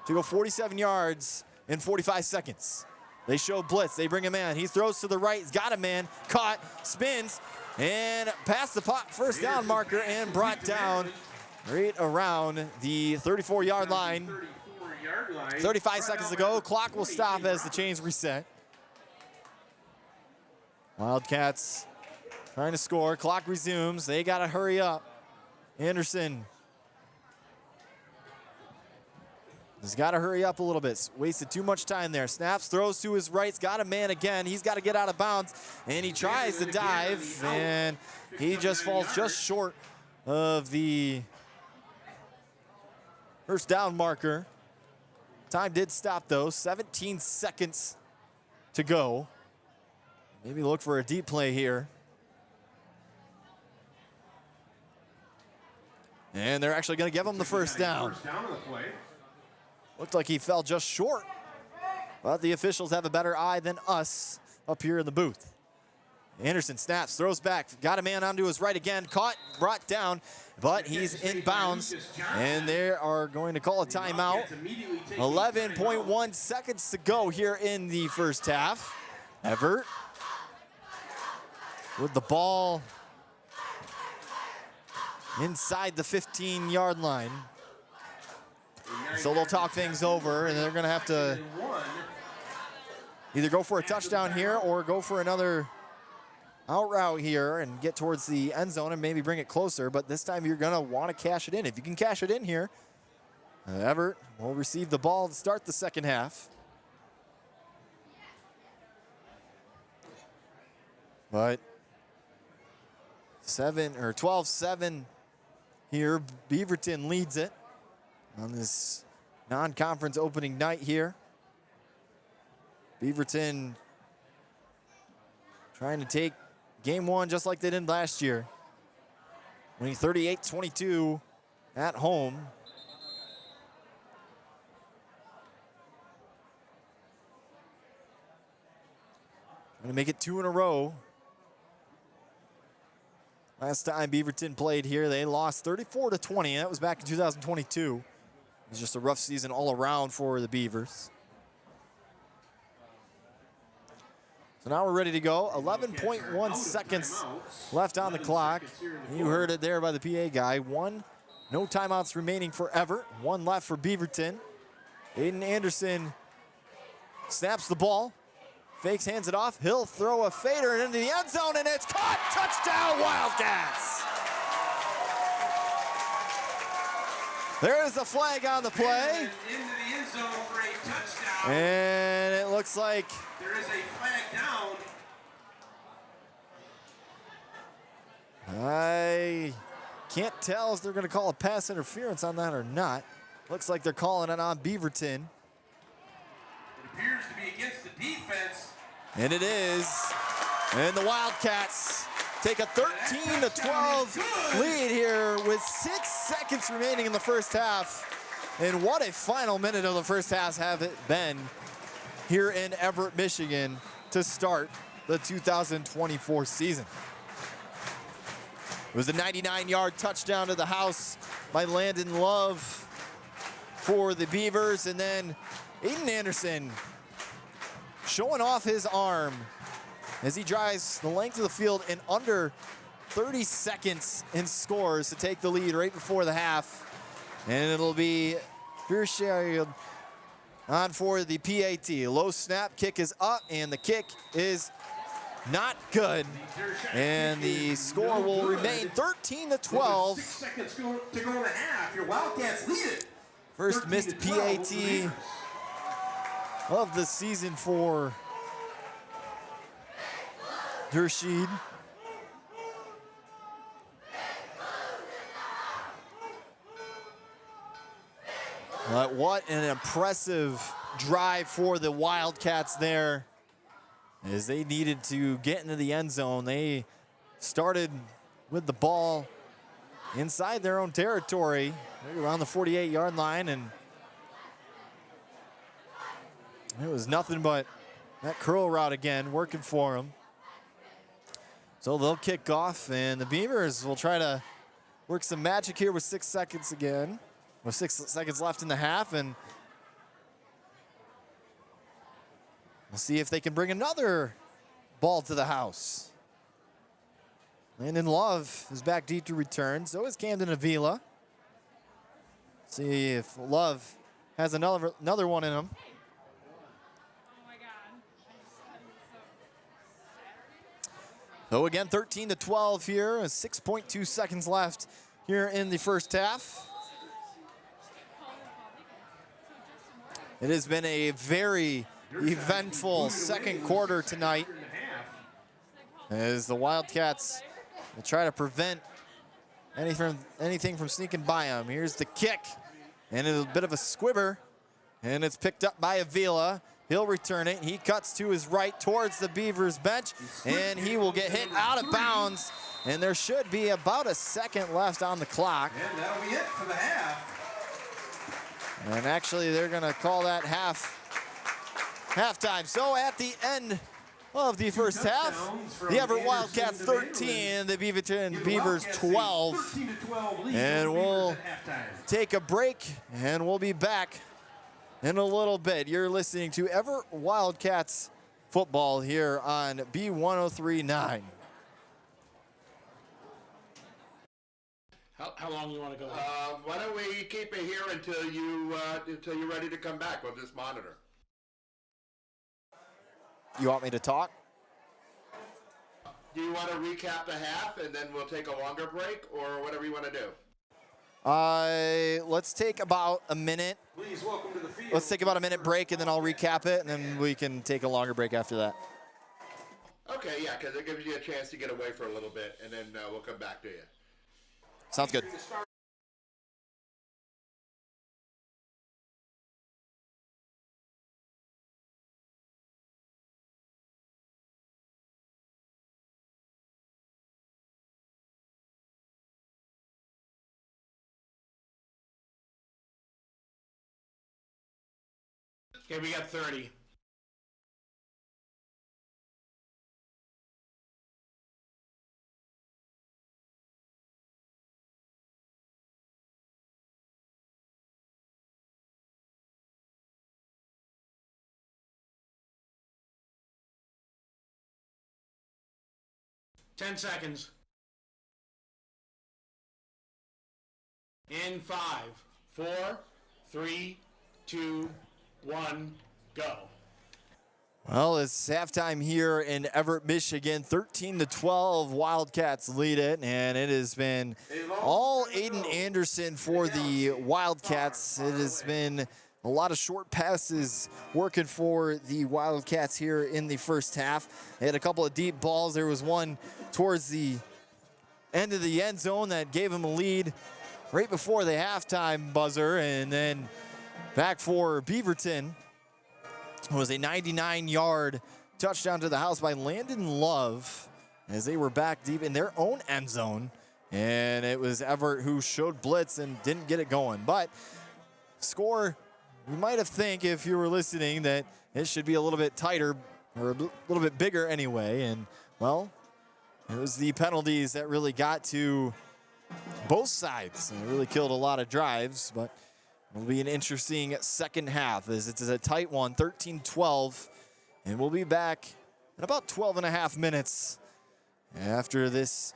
to go 47 yards in 45 seconds. They show blitz, they bring him in. He throws to the right, he's got a man, caught, spins, and past the first down marker and brought down right around the 34-yard line. 35 seconds to go. Clock will stop as the chains reset. Wildcats trying to score. Clock resumes. They got to hurry up. Anderson has got to hurry up a little bit. Wasted too much time there. Snaps, throws to his right. He's got a man again. He's got to get out of bounds. And he tries to dive. And he just falls just short of the first down marker. Time did stop, though. 17 seconds to go. Maybe look for a deep play here. And they're actually going to give him the first down. Looked like he fell just short. But the officials have a better eye than us up here in the booth. Anderson snaps, throws back, got a man onto his right again, caught, brought down, but he's in bounds, and they are going to call a timeout. 11.1 seconds to go here in the first half. Evart with the ball inside the 15-yard line. So they'll talk things over, and they're going to have to either go for a touchdown here or go for another out route here and get towards the end zone and maybe bring it closer. But this time you're going to want to cash it in. If you can cash it in here, Evart will receive the ball to start the second half. But 12-7 here. Beaverton leads it on this non-conference opening night here. Beaverton trying to take game one just like they did last year. Winning 38-22 at home. Trying to make it 2 in a row. Last time Beaverton played here, they lost 34-20, and that was back in 2022. It was just a rough season all around for the Beavers. So now we're ready to go. 11.1 seconds left on the clock. You heard it there by the PA guy. No timeouts remaining for Evart. 1 left for Beaverton. Aiden Anderson snaps the ball. Fakes, hands it off. He'll throw a fader into the end zone, and it's caught. Touchdown, Wildcats. There's the flag on the play. Into the end zone for a touchdown. And it looks like There is a flag down. I can't tell if they're going to call a pass interference on that or not. Looks like they're calling it on Beaverton. It appears to be against the defense. And it is. And the Wildcats take a 13-12 lead here with 6 seconds remaining in the first half. And what a final minute of the first half have it been here in Evart, Michigan to start the 2024 season. It was a 99-yard touchdown to the house by Landon Love for the Beavers, and then Aiden Anderson showing off his arm as he drives the length of the field in under 30 seconds and scores to take the lead right before the half. And it'll be Beerschild on for the PAT. Low snap, kick is up, and the kick is not good. And the score will remain 13-12. 6 seconds to go in the half. Your Wildcats lead it. First missed PAT of the season for Beerschild. But what an impressive drive for the Wildcats there, as they needed to get into the end zone. They started with the ball inside their own territory, around the 48-yard line, and it was nothing but that curl route again working for them. So they'll kick off, and the Beavers will try to work some magic here with 6 seconds again. With 6 seconds left in the half, and we'll see if they can bring another ball to the house. Landon Love is back deep to return. So is Camden Avila. See if Love has another one in him. So again, 13-12 here. 6.2 seconds left here in the first half. It has been a very eventful second quarter tonight, as the Wildcats will try to prevent anything from sneaking by them. Here's the kick, and it's a bit of a squibber, and it's picked up by Avila. He'll return it. He cuts to his right towards the Beavers bench, and he will get hit out of bounds, and there should be about a second left on the clock. And that'll be it for the half. And actually, they're going to call that halftime. So at the end of the first half, the Evart Wildcats 13, the Beaverton Beavers 12. And we'll take a break, and we'll be back in a little bit. You're listening to Evart Wildcats football here on B1039. How long you want to go? Why don't we keep it here until you're ready to come back? We'll just monitor. You want me to talk? Do you want to recap the half and then we'll take a longer break, or whatever you want to do? Let's take about a minute. Please welcome to the field. Let's take about a minute break, and then I'll recap it, and then we can take a longer break after that. Okay, yeah, because it gives you a chance to get away for a little bit, and then we'll come back to you. Sounds good. Okay, we got 30. Ten seconds. In 5, 4, 3, 2, 1, go. Well, it's halftime here in Evart, Michigan. 13-12, Wildcats lead it, and it has been all Aiden Anderson for the Wildcats. It has been a lot of short passes working for the Wildcats here in the first half. They had a couple of deep balls. There was one towards the end of the end zone that gave them a lead right before the halftime buzzer, and then back for Beaverton was a 99-yard touchdown to the house by Landon Love as they were back deep in their own end zone. And it was Evart who showed blitz and didn't get it going. But score, you might have think if you were listening that it should be a little bit tighter or a little bit bigger anyway. And, well, it was the penalties that really got to both sides. And it really killed a lot of drives, but it'll be an interesting second half as it's a tight one, 13-12. And we'll be back in about 12 and a half minutes after this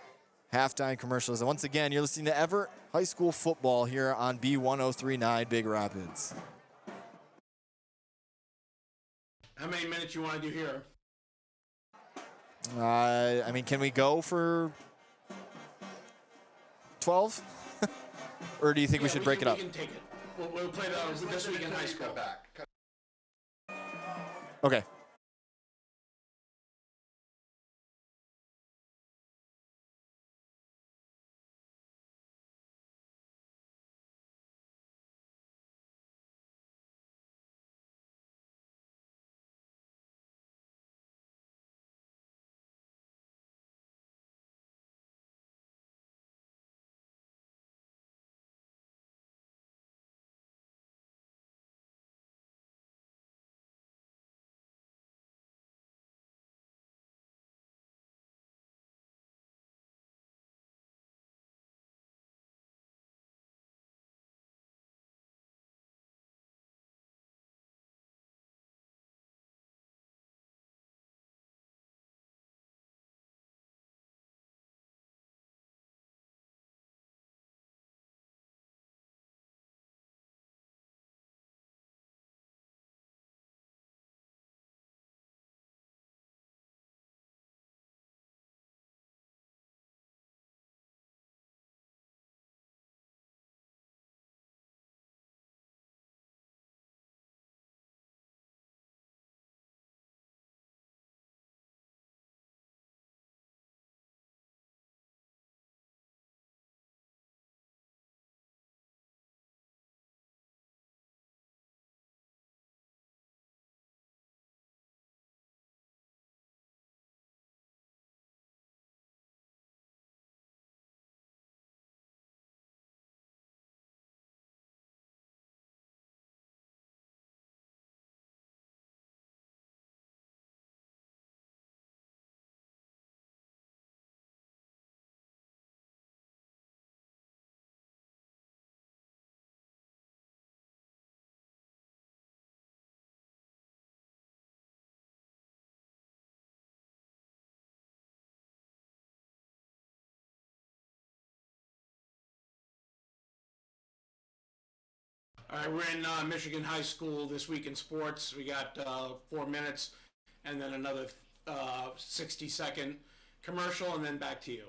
halftime commercials. And once again, you're listening to Evart High School football here on B1039 Big Rapids. How many minutes you want to do here? I mean, can we go for 12? Or do you think we should break it up? We can take it. We'll play this week in high school. Back. Okay. All right, we're in Michigan High School this week in sports. We got 4 minutes and then another 60-second commercial, and then back to you.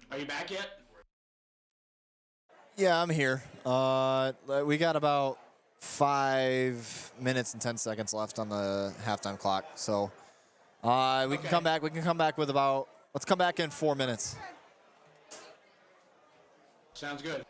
Are you back yet? Yeah, I'm here. We got about 5 minutes and 10 seconds left on the halftime clock. So we can come back. We can come back with about, let's come back in 4 minutes. Sounds good.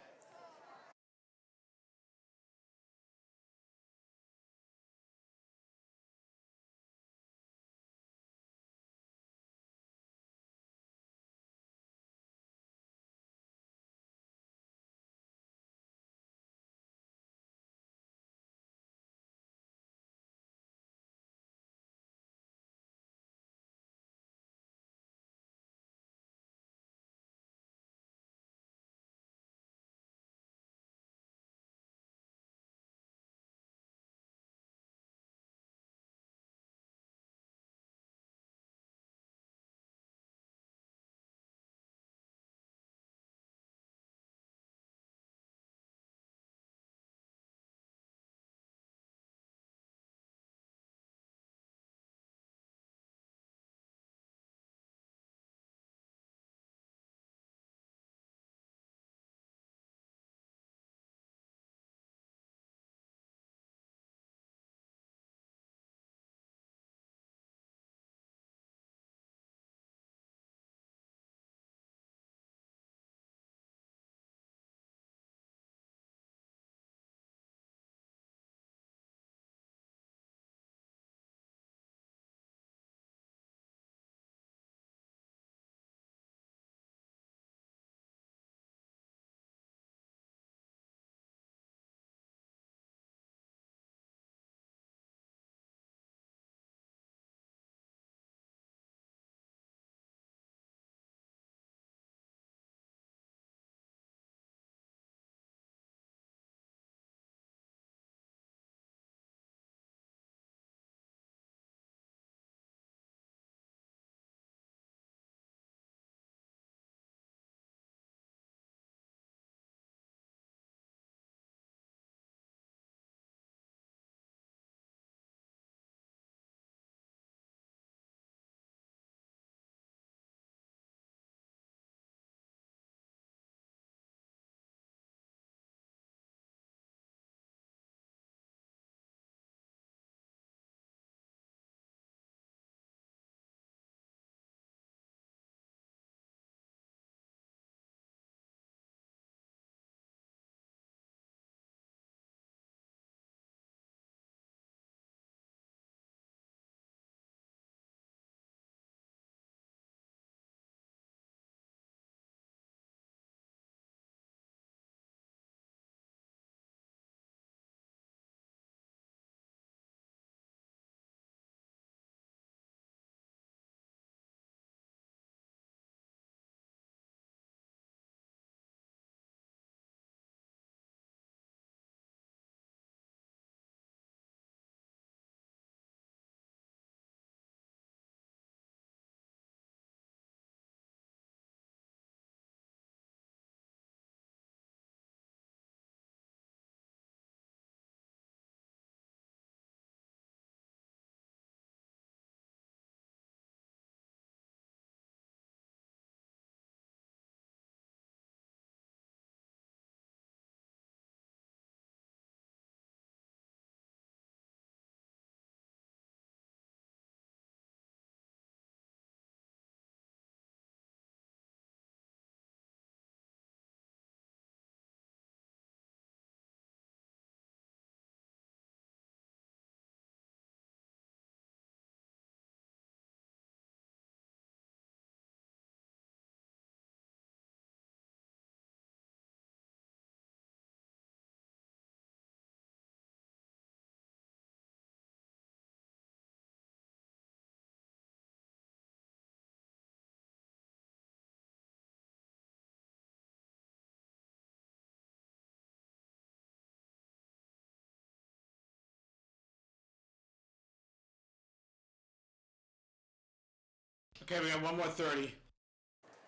Okay, we got one more 30.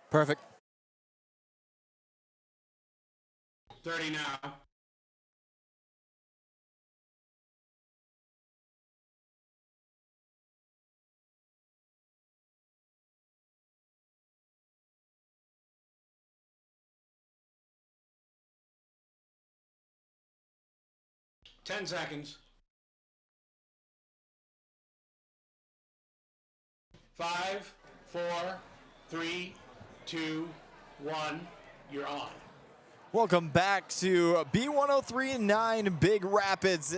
Perfect. 30 now. 10 seconds. 5, 4, 3, 2, 1. You're on. Welcome back to B1039 Big Rapids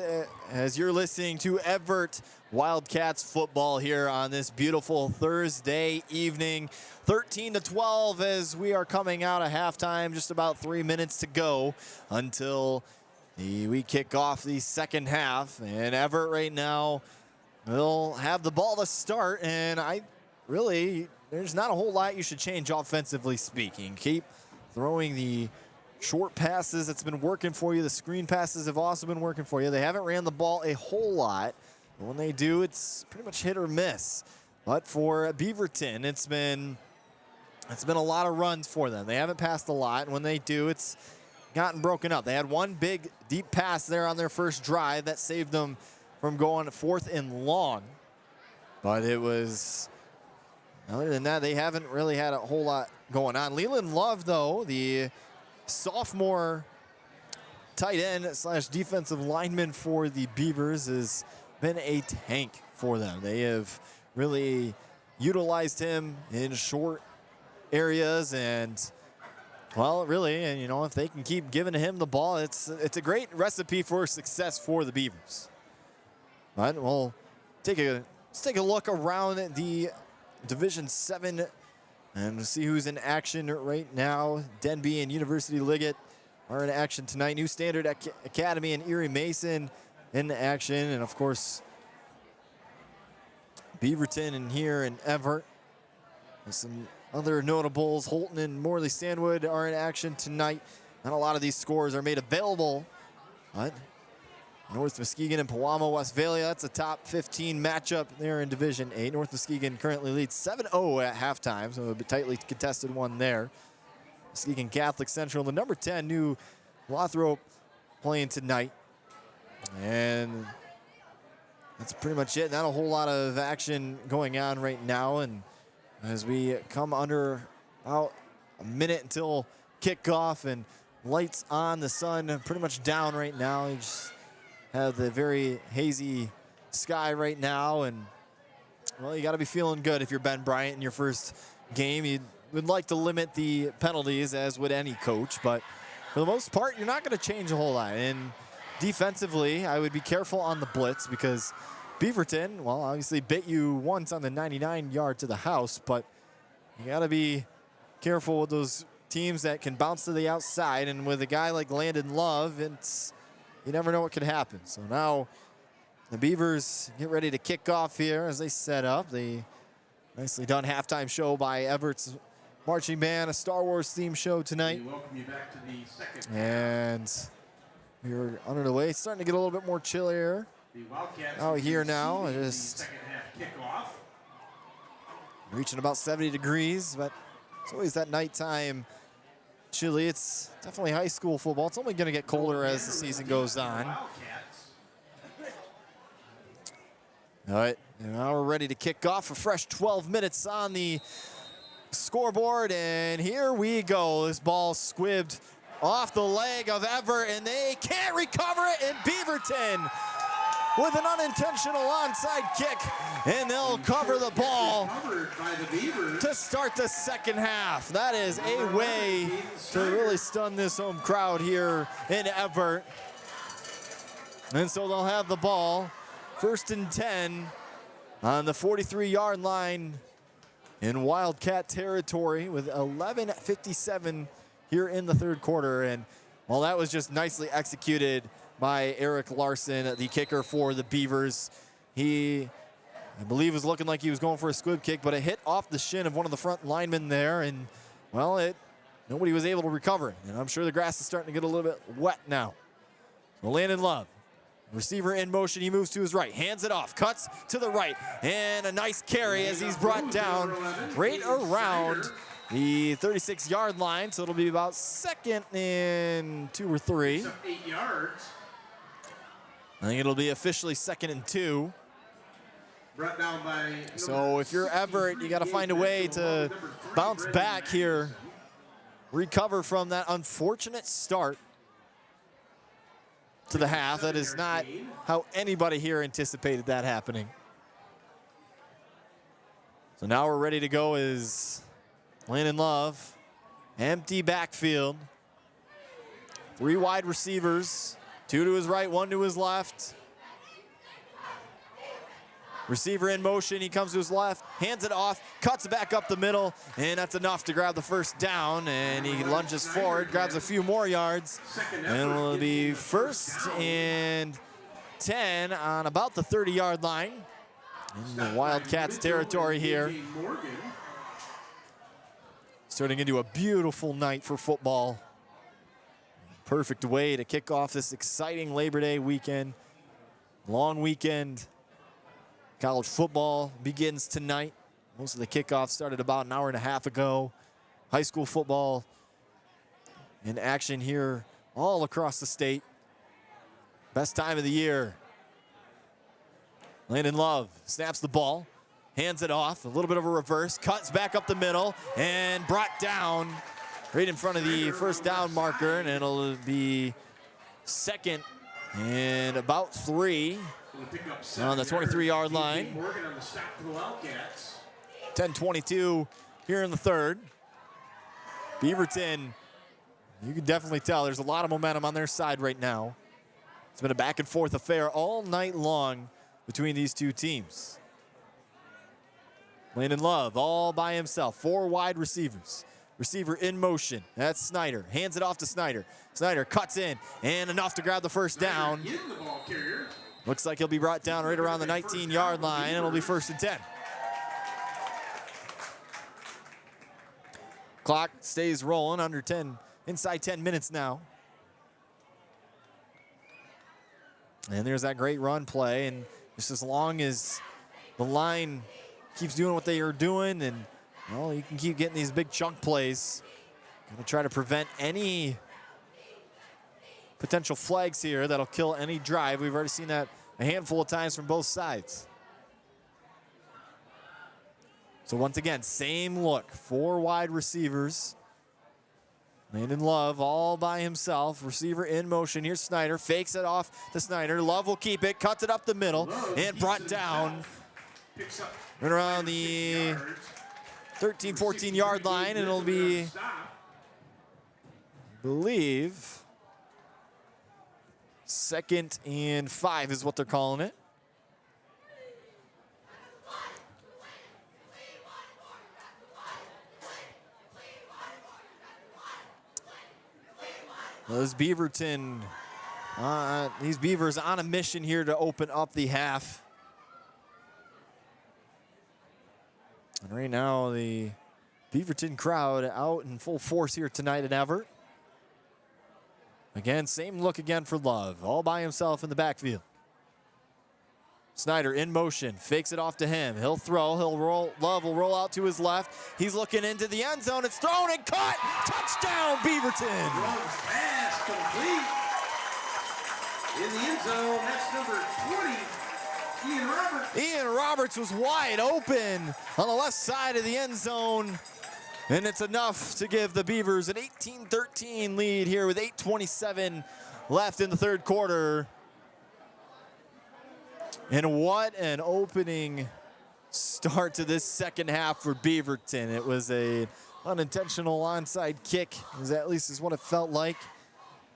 as you're listening to Evart Wildcats football here on this beautiful Thursday evening. 13-12 as we are coming out of halftime, just about 3 minutes to go until we kick off the second half. And Evart right now will have the ball to start, and there's not a whole lot you should change offensively speaking. Keep throwing the short passes. That's been working for you. The screen passes have also been working for you. They haven't ran the ball a whole lot, but when they do, it's pretty much hit or miss. But for Beaverton, it's been a lot of runs for them. They haven't passed a lot, and when they do, it's gotten broken up. They had one big deep pass there on their first drive that saved them from going 4th and long. But it was, other than that, they haven't really had a whole lot going on. Leland Love, though, the sophomore tight end / defensive lineman for the Beavers, has been a tank for them. They have really utilized him in short areas, and well, really, and if they can keep giving him the ball, it's a great recipe for success for the Beavers. But we'll let's take a look around the Division 7 and see who's in action right now. Denby and University Liggett are in action tonight. New Standard Academy and Erie Mason in action, and of course Beaverton and here in Evart. There's some other notables. Holton and Morley Sandwood are in action tonight. Not a lot of these scores are made available, but North Muskegon and Pewamo Westphalia, that's a top 15 matchup there in Division 8. North Muskegon currently leads 7-0 at halftime, so a tightly contested one there. Muskegon Catholic Central, the number 10, New Lothrop, playing tonight. And that's pretty much it. Not a whole lot of action going on right now. And as we come under about a minute until kickoff, and lights on, the sun pretty much down right now. You just have the very hazy sky right now, and well, you got to be feeling good if you're Ben Bryant in your first game. You would like to limit the penalties, as would any coach, but for the most part, you're not going to change a whole lot. And defensively, I would be careful on the blitz, because Beaverton, well, obviously bit you once on the 99-yard to the house, but you got to be careful with those teams that can bounce to the outside, and with a guy like Landon Love, you never know what could happen. So now the Beavers get ready to kick off here as they set up. The nicely done halftime show by Everett's marching band, a Star Wars theme show tonight. We welcome you back to the second. And we're under the way. Starting to get a little bit more chillier The Wildcats out here now. the Just second half kickoff. reaching about 70 degrees, but it's always that nighttime chilly. It's definitely high school football. It's only going to get colder as the season goes on. All right, and now we're ready to kick off. A fresh 12 minutes on the scoreboard, and here we go. This ball squibbed off the leg of Evart, and they can't recover it in Beaverton with an unintentional onside kick, and they'll cover the ball to start the second half. That is a way to really stun this home crowd here in Evart. And so they'll have the ball, 1st and 10 on the 43-yard line in Wildcat territory with 11:57 here in the third quarter. And well, that was just nicely executed by Eric Larson, the kicker for the Beavers. He, I believe, was looking like he was going for a squib kick, but it hit off the shin of one of the front linemen there, and well, nobody was able to recover it. And I'm sure the grass is starting to get a little bit wet now. So Landon Love, receiver in motion, he moves to his right, hands it off, cuts to the right, and a nice carry as he's brought down right around the 36-yard line, so it'll be about 2nd and 2 or 3. 8 yards. I think it'll be officially 2nd and 2. Brought down by So if you're Evart, you got to find a way to bounce back here, recover from that unfortunate start. to the half. That is not how anybody here anticipated that happening. So now we're ready to go is Landon Love. Empty backfield. 3 wide receivers. 2 to his right, 1 to his left. Receiver in motion, he comes to his left, hands it off, cuts it back up the middle, and that's enough to grab the first down, and he lunges forward, grabs a few more yards, and it'll be 1st and 10 on about the 30-yard line in the Wildcats territory here. Starting into a beautiful night for football. Perfect way to kick off this exciting Labor Day weekend. Long weekend. College football begins tonight. Most of the kickoffs started about an hour and a half ago. High school football in action here all across the state. Best time of the year. Landon Love snaps the ball, hands it off, a little bit of a reverse, cuts back up the middle, and brought down right in front of the first down marker, and it'll be 2nd and about 3 on the 23-yard line. 10:22 here in the 3rd. Beaverton, you can definitely tell there's a lot of momentum on their side right now. It's been a back and forth affair all night long between these two teams. Landon Love all by himself, 4 wide receivers. Receiver in motion, that's Snyder, hands it off to Snyder. Snyder cuts in, and enough to grab the first down. Looks like he'll be brought down right around the 19-yard line, and it'll be 1st and 10. Clock stays rolling under 10, inside 10 minutes now. And there's that great run play, and just as long as the line keeps doing what they are doing, and well, you can keep getting these big chunk plays. Gonna try to prevent any potential flags here that'll kill any drive. We've already seen that a handful of times from both sides. So once again, same look, 4 wide receivers. Landon Love all by himself. Receiver in motion. Here's Snyder. Fakes it off to Snyder. Love will keep it. Cuts it up the middle. And brought down right around the 13, 14-yard line. And it'll be, I believe, 2nd and 5 is what they're calling it. Those Beaverton, these Beavers on a mission here to open up the half. And right now the Beaverton crowd out in full force here tonight at Evart. Again, same look again for Love, all by himself in the backfield. Snyder in motion, fakes it off to him. He'll throw, he'll roll, Love will roll out to his left. He's looking into the end zone, it's thrown and caught! Touchdown, Beaverton! Love's pass complete. In the end zone, that's number 20, Ian Roberts. Ian Roberts was wide open on the left side of the end zone. And it's enough to give the Beavers an 18-13 lead here with 8:27 left in the 3rd quarter. And what an opening start to this 2nd half for Beaverton. It was an unintentional onside kick, at least is what it felt like.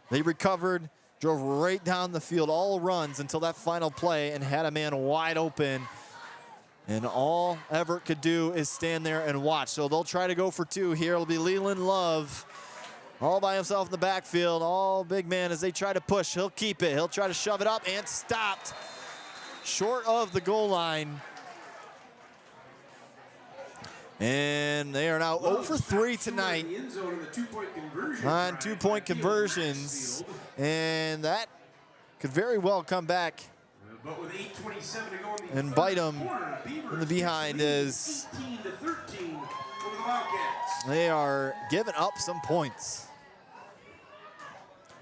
They recovered, drove right down the field, all runs until that final play, and had a man wide open. And all Evart could do is stand there and watch. So they'll try to go for 2 here. It'll be Leland Love all by himself in the backfield, all big man as they try to push. He'll keep it. He'll try to shove it up and stopped short of the goal line. And they are now 0 for 3 tonight on 2-point conversions. And that could very well come back But with 8:27 to go in the and bite them quarter, in the behind as 18-13 over the Wildcats. they are giving up some points.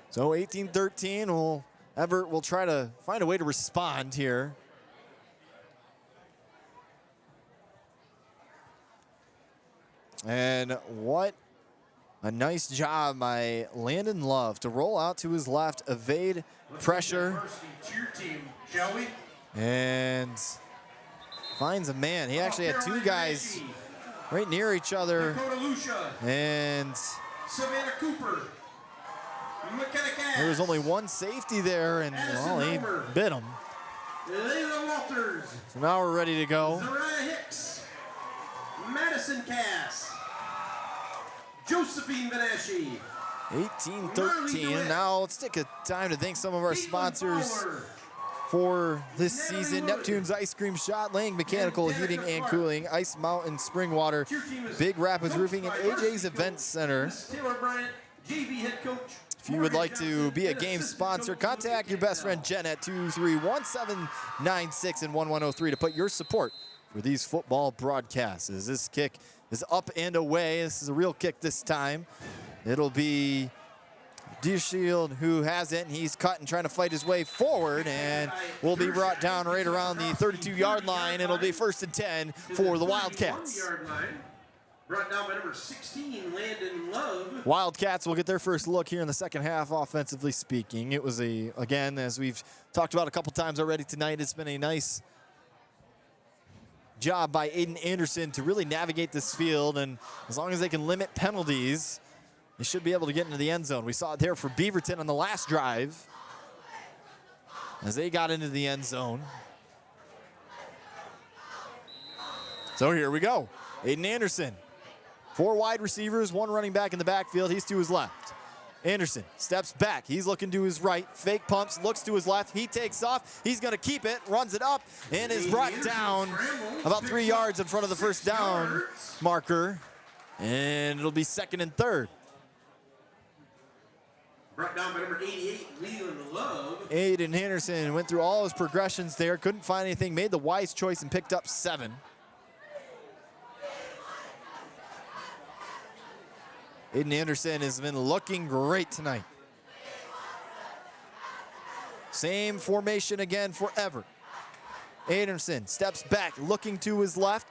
So 18-13, Evart will try to find a way to respond here. And what A nice job by Landon Love to roll out to his left, evade pressure. Cheer team, shall we? And finds a man. He actually had two guys right near each other. Dakota Lucia, And Savannah Cooper, McKenna Cass, there was only one safety there, and well, he bit him. Layla Walters, So now we're ready to go. Zariah Hicks, Madison Cass, Josephine Benashi, 18-13. Now let's take a time to thank some of our sponsors for this season. Neptune's Ice Cream Shot, Lang Mechanical Heating and Cooling, Ice Mountain Spring Water, Big Rapids Roofing, and AJ's Event Center. Taylor Bryant, JV head coach. If you would like to be a game sponsor, contact your best friend Jen at 231-796 and 1103 to put your support for these football broadcasts. As this kick is up and away, this is a real kick this time. It'll be Deershield who has it, and he's cut and trying to fight his way forward, and will be brought down right around the 32-yard line. It'll be 1st and 10 for the Wildcats. Brought down by number 16, Landon Love. Wildcats will get their first look here in the second half, offensively speaking. It was again, as we've talked about a couple times already tonight, it's been a nice job by Aiden Anderson to really navigate this field, and as long as they can limit penalties, they should be able to get into the end zone. We saw it there for Beaverton on the last drive as they got into the end zone. So here we go. Aiden Anderson. 4 wide receivers, 1 running back in the backfield. He's to his left. Anderson steps back. He's looking to his right. Fake pumps, looks to his left. He takes off. He's going to keep it, runs it up, and is brought down about 3 yards in front of the first down marker. And it'll be 2nd and 3rd. Brought down by number 88, Leland Love. Aiden Anderson went through all his progressions there, couldn't find anything, made the wise choice and picked up 7. Aiden Anderson has been looking great tonight. Same formation again for Evart. Anderson steps back, looking to his left,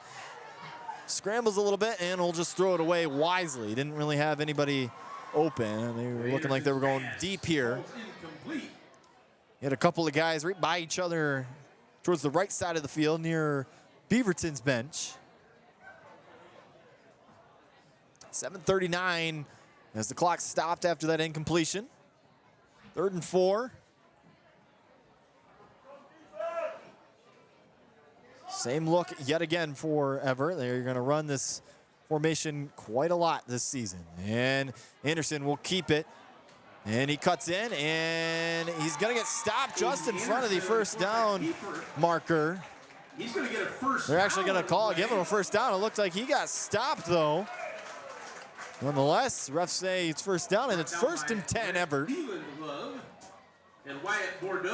scrambles a little bit, and will just throw it away wisely. Didn't really have anybody open. They were looking like they were going deep here. He had a couple of guys right by each other towards the right side of the field near Beaverton's bench. 7:39 as the clock stopped after that incompletion. 3rd and 4. Same look yet again for Evart. They're going to run this formation quite a lot this season. And Anderson will keep it. And he cuts in, and he's going to get stopped just in front of the first down marker. He's going to get a first. They're actually going to give him a first down. It looked like he got stopped, though. Nonetheless, refs say it's first down, and it's 1st and 10, Evart.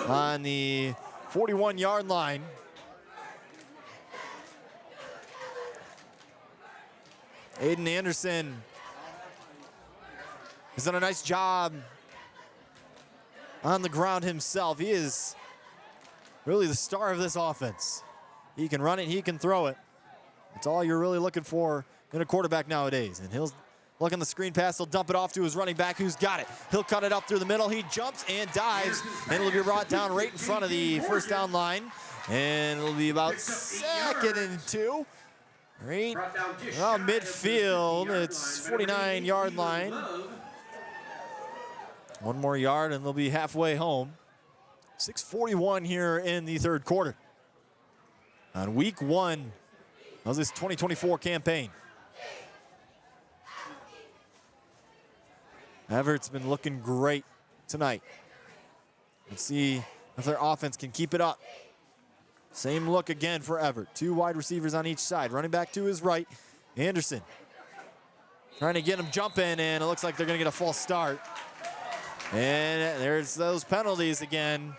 On the 41-yard line. Aiden Anderson has done a nice job on the ground himself. He is really the star of this offense. He can run it, he can throw it. That's all you're really looking for in a quarterback nowadays. And he'll look on the screen pass, he'll dump it off to his running back who's got it. He'll cut it up through the middle, he jumps and dives, and it'll be brought down right in front of the first down line. And it'll be about 2nd and 2. Right around midfield, it's 49-yard line. 1 more yard and they'll be halfway home. 6:41 here in the 3rd quarter. On week 1 of this 2024 campaign. Everett's been looking great tonight. Let's see if their offense can keep it up. Same look again for Evart. 2 wide receivers on each side. Running back to his right, Anderson. Trying to get him jumping, and it looks like they're going to get a false start. And there's those penalties again.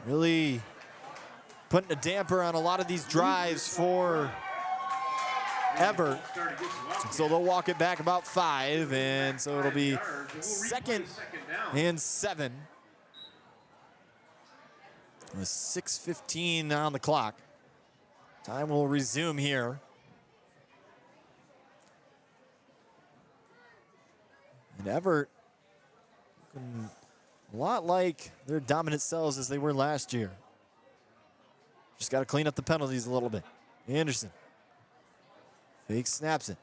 Really putting a damper on a lot of these drives for Evart. So they'll walk it back about 5, and so it'll be 2nd and 7. With 6:15 on the clock. Time will resume here. And Evart, a lot like their dominant selves as they were last year. Just got to clean up the penalties a little bit. Anderson. Fake snaps it.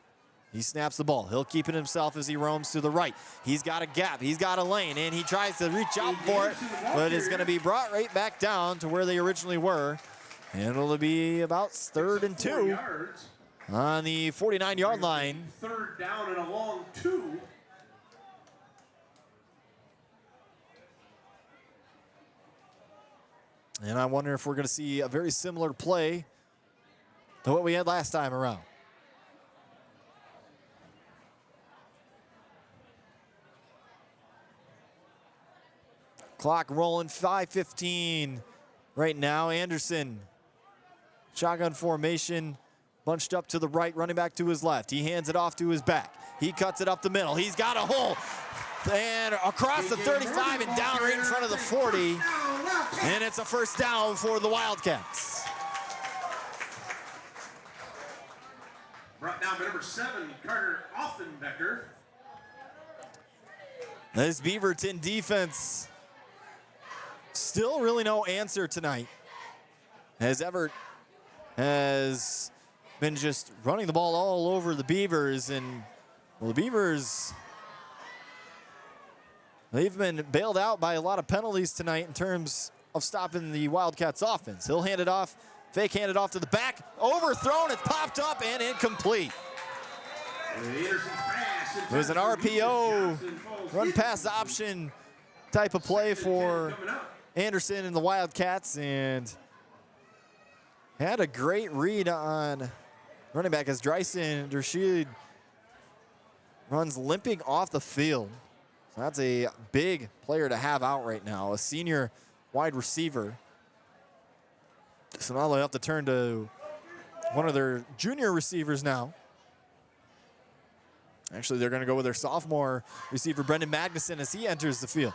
He snaps the ball. He'll keep it himself as he roams to the right. He's got a gap. He's got a lane, and he tries to reach out for it, but it's going to be brought right back down to where they originally were. And it'll be about 3rd and 2 on the 49-yard line. 3rd down and a long 2. And I wonder if we're going to see a very similar play to what we had last time around. Clock rolling, 5:15 right now. Anderson, shotgun formation, bunched up to the right, running back to his left. He hands it off to his back. He cuts it up the middle. He's got a hole. And across the 35 and down right in front of the 40. And it's a first down for the Wildcats. Brought down by number 7, Carter Offenbecker. This Beaverton defense, still really no answer tonight, as Evart has been just running the ball all over the Beavers. And, well, the Beavers, they've been bailed out by a lot of penalties tonight in terms of stopping the Wildcats offense. He'll hand it off, fake hand it off to the back, overthrown, it's popped up and incomplete. It was an RPO, run pass option type of play for Anderson and the Wildcats, and had a great read on running back as Dryson Dershid runs limping off the field. So that's a big player to have out right now, a senior wide receiver. So now they'll have to turn to one of their junior receivers now. Actually, they're going to go with their sophomore receiver, Brendan Magnuson, as he enters the field.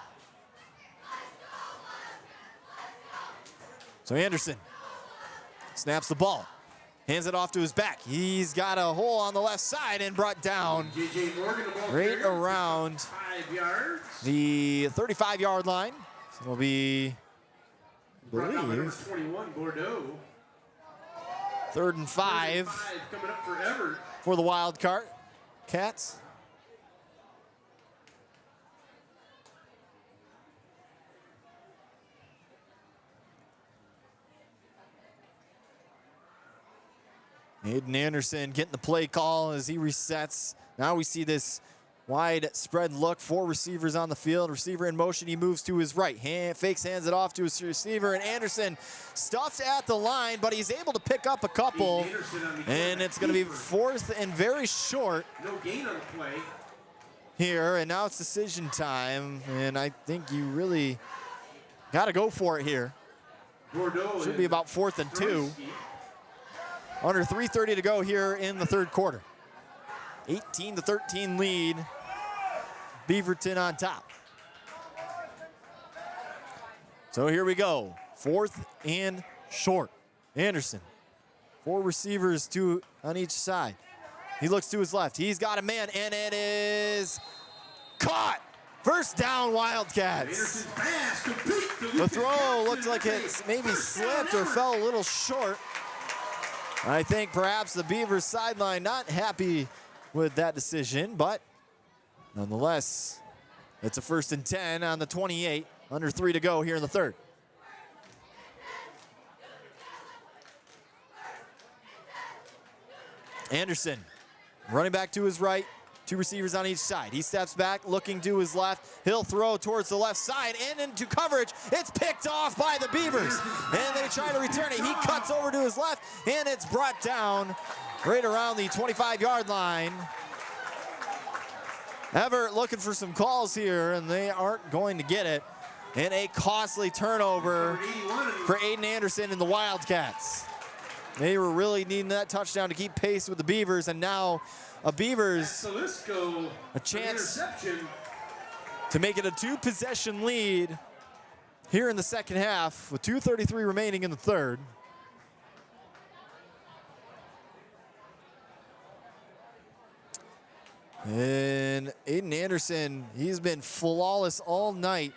So Anderson snaps the ball, hands it off to his back. He's got a hole on the left side and brought down right around the 35-yard line. So it'll be, I believe, 21, Bordeaux. 3rd and 5 coming up for Evart. for the Wildcats. Aiden Anderson getting the play call as he resets. Now we see this wide spread look, 4 receivers on the field. Receiver in motion, he moves to his right. Fakes, hands it off to his receiver, and Anderson stuffed at the line, but he's able to pick up a couple. And it's going to be 4th and very short. No gain on the play. Here, and now it's decision time, and I think you really got to go for it here. Bordeaux should be about 4th and 2. Under 3:30 to go here in the 3rd quarter. 18-13 lead. Beaverton on top. So here we go. 4th and short. Anderson. 4 receivers, 2 on each side. He looks to his left. He's got a man, and it is caught. First down, Wildcats. The throw looked like it maybe slipped or fell a little short. I think perhaps the Beavers sideline not happy with that decision, but nonetheless, it's a 1st and 10 on the 28. Under 3 to go here in the 3rd. Anderson running back to his right. 2 receivers on each side. He steps back, looking to his left. He'll throw towards the left side and into coverage. It's picked off by the Beavers, and they try to return it. He cuts over to his left, and it's brought down right around the 25-yard line. Evart looking for some calls here, and they aren't going to get it. And a costly turnover for Aiden Anderson and the Wildcats. They were really needing that touchdown to keep pace with the Beavers, and now a Beavers a chance to make it a 2-possession lead here in the 2nd half with 2:33 remaining in the 3rd. And Aiden Anderson, he's been flawless all night.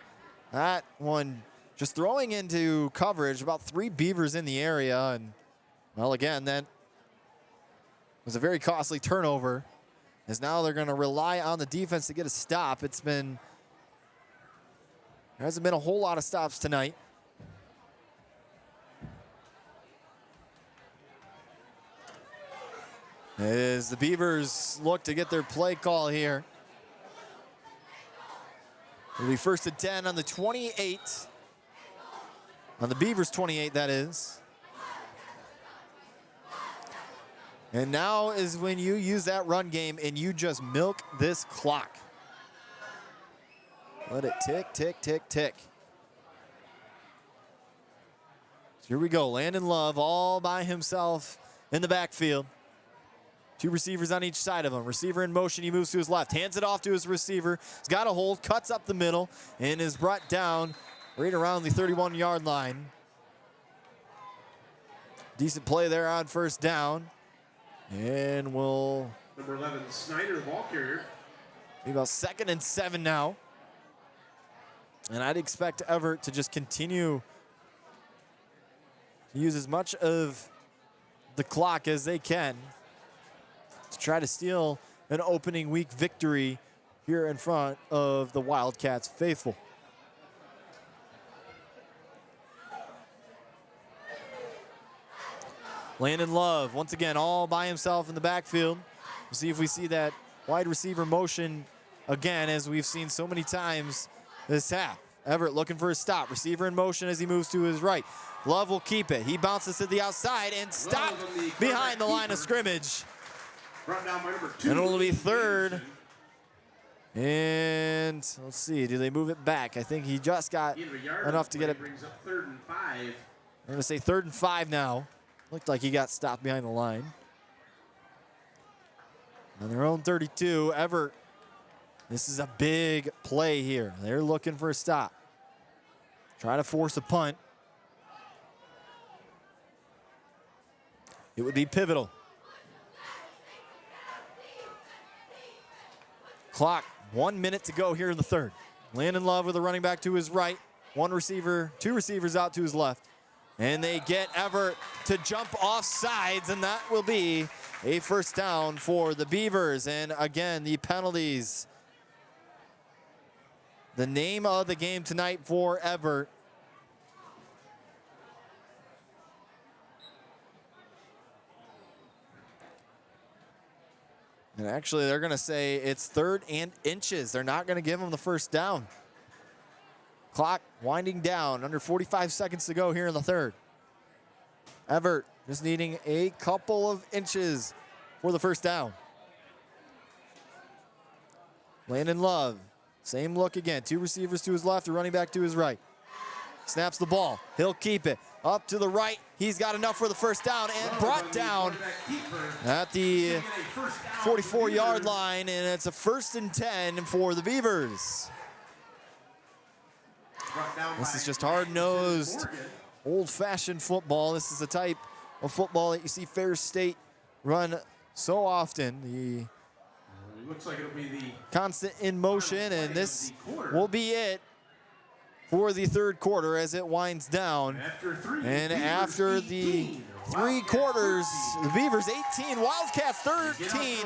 That one just throwing into coverage, about 3 Beavers in the area. And, well, again, that was a very costly turnover, as now they're going to rely on the defense to get a stop. There hasn't been a whole lot of stops tonight. As the Beavers look to get their play call here. It'll be 1st and 10 on the 28. On the Beavers 28, that is. And now is when you use that run game and you just milk this clock. Let it tick, tick, tick, tick. So here we go. Landon Love all by himself in the backfield. 2 receivers on each side of him. Receiver in motion, he moves to his left, hands it off to his receiver. He's got a hold, cuts up the middle, and is brought down right around the 31-yard line. Decent play there on 1st down. And we'll Number 11, Snyder, the ball carrier. be about 2nd and 7 now. And I'd expect Evart to just continue to use as much of the clock as they can to try to steal an opening week victory here in front of the Wildcats faithful. Landon Love, once again, all by himself in the backfield. We'll see if we see that wide receiver motion again, as we've seen so many times this half. Evart looking for a stop. Receiver in motion as he moves to his right. Love will keep it. He bounces to the outside and stopped behind the line of scrimmage. Brought down by number 2. And it'll be 3rd. And let's see, do they move it back? I think he just got enough to get it. Brings up 3rd and 5. I'm going to say 3rd and 5 now. Looked like he got stopped behind the line. On their own 32, Evart. This is a big play here. They're looking for a stop. Try to force a punt. It would be pivotal. Clock, 1 minute to go here in the 3rd. Landon Love with a running back to his right. 1 receiver, 2 receivers out to his left. And they get Evart to jump off sides, and that will be a 1st down for the Beavers. And again, the penalties. The name of the game tonight for Evart. And actually, they're going to say it's 3rd and inches. They're not going to give him the 1st down. Clock winding down, under 45 seconds to go here in the 3rd. Evart just needing a couple of inches for the 1st down. Landon Love, same look again. 2 receivers to his left, a running back to his right. Snaps the ball. He'll keep it. Up to the right. He's got enough for the 1st down and brought down at the 44-yard line, and it's a 1st and 10 for the Beavers. This is just hard-nosed, old-fashioned football. This is the type of football that you see Fair State run so often. It looks like it'll be the Constant in motion, and this will be it for the 3rd quarter as it winds down. And after the 3 quarters, the Beavers 18, Wildcats 13.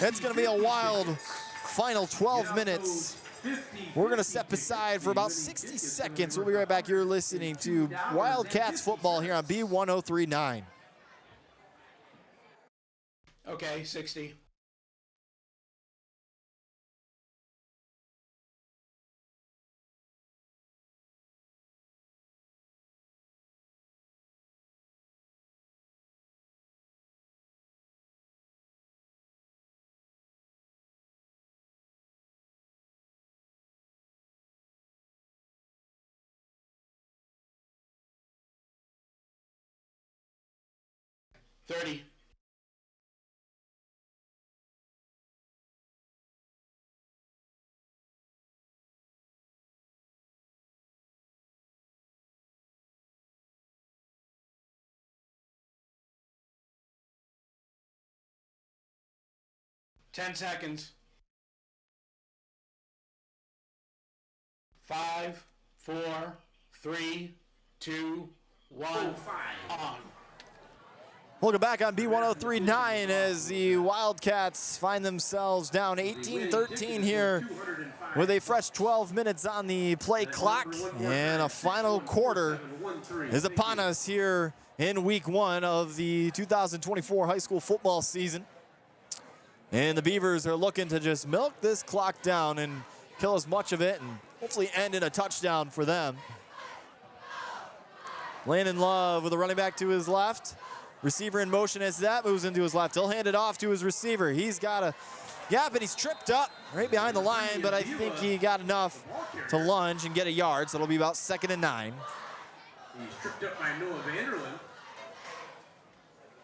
It's going to be a wild final 12 minutes. We're going to step aside for about 60 seconds. We'll be right back. You're listening to Wildcats football here on B1039. Okay, 60. $30. $10. 5, 4, 3, 2, 1, on. Welcome back on B1039 as the Wildcats find themselves down 18-13 here with a fresh 12 minutes on the play clock, and a final quarter is upon us here in week 1 of the 2024 high school football season. And the Beavers are looking to just milk this clock down and kill as much of it and hopefully end in a touchdown for them. Landon Love with a running back to his left. Receiver in motion as that moves into his left. He'll hand it off to his receiver. He's got a gap and he's tripped up right behind the line, but I think he got enough to lunge and get a yard, so it'll be about 2nd and 9. He's tripped up by Noah Vanderlyn.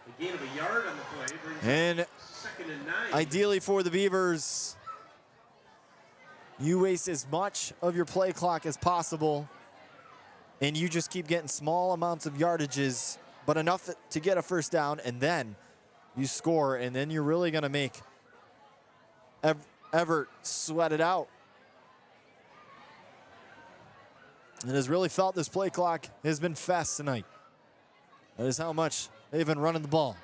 A gain of a yard on the play brings and 2nd and 9. Ideally for the Beavers, you waste as much of your play clock as possible, and you just keep getting small amounts of yardages, but enough to get a first down, and then you score, and then you're really going to make Evart sweat it out. And has really felt this play clock has been fast tonight. That is how much they've been running the ball.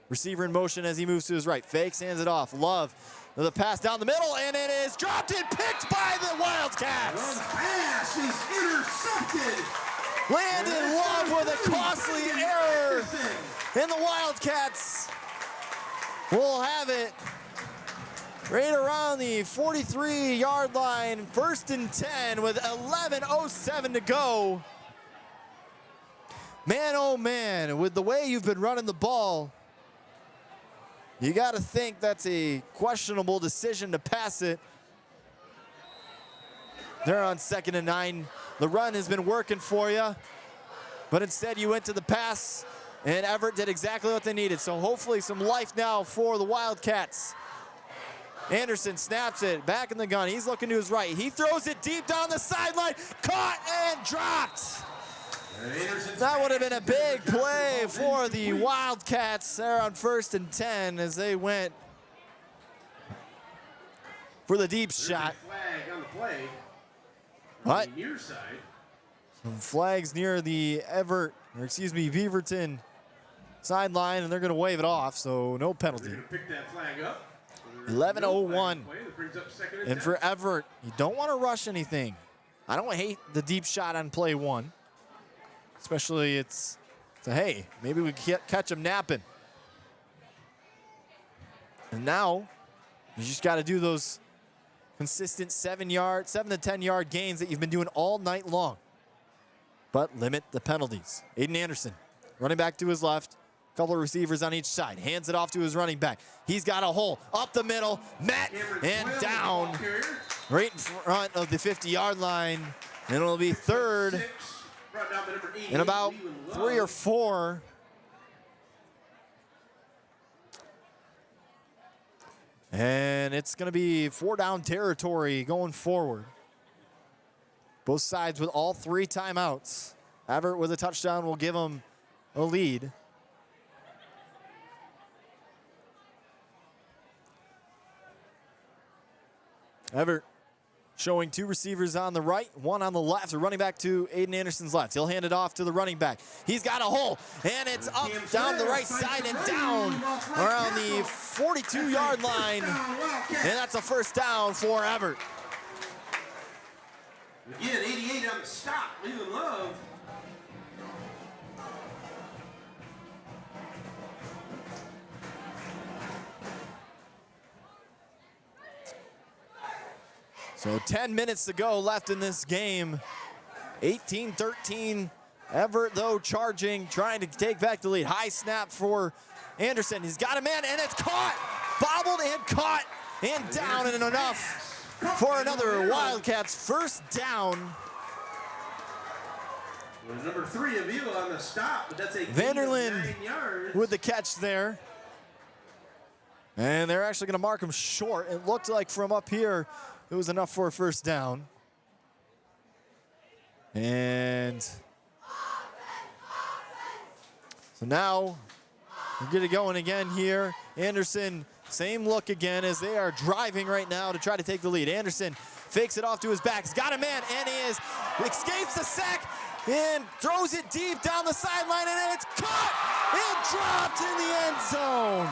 Receiver in motion as he moves to his right. Fakes, hands it off. Love with a pass down the middle, and it is dropped and picked by the Wildcats. The pass is intercepted. Landon Love with a costly error, and the Wildcats will have it right around the 43-yard line, 1st and 10 with 11:07 to go. Man, oh man, with the way you've been running the ball, you got to think that's a questionable decision to pass it. They're on 2nd and 9. The run has been working for you, but instead you went to the pass, and Evart did exactly what they needed. So hopefully some life now for the Wildcats. Anderson snaps it, back in the gun. He's looking to his right. He throws it deep down the sideline, caught and dropped. That would have been a big play for the Wildcats. They're on 1st and 10 as they went for the deep shot. Flag on the play. What? On the near side. Some flags near the Beaverton sideline, and they're going to wave it off, so no penalty. They're going to pick that flag up. 11:01. That brings up 2nd And for Evart, you don't want to rush anything. I don't hate the deep shot on play 1. Especially it's hey, maybe we can catch him napping. And now, you just got to do those consistent 7 to 10 yard gains that you've been doing all night long. But limit the penalties. Aiden Anderson, running back to his left. Couple of receivers on each side. Hands it off to his running back. He's got a hole up the middle, met and down right in front of the 50-yard line. And it'll be 3rd and about 3 or 4. And it's going to be 4-down territory going forward. Both sides with all 3 timeouts. Evart with a touchdown will give them a lead. Evart showing 2 receivers on the right, 1 on the left. A running back to Aiden Anderson's left. He'll hand it off to the running back. He's got a hole, and it's up down the right side and down around the 42-yard line. And that's a first down for Evart. Again, 88 on the stop, leaving Love. So 10 minutes to go left in this game. 18-13. Evart, though, charging, trying to take back the lead. High snap for Anderson. He's got a man, and it's caught. Bobbled and caught and down, and enough for another Wildcats first down. Well, number 3, Avila on the stop, but that's a Vanderlyn 9 yards. with the catch there. And they're actually going to mark him short. It looked like from up here, it was enough for a first down. And so now we're getting going again here. Anderson, same look again as they are driving right now to try to take the lead. Anderson fakes it off to his back. He's got a man, and he escapes the sack and throws it deep down the sideline, and it's caught and dropped in the end zone.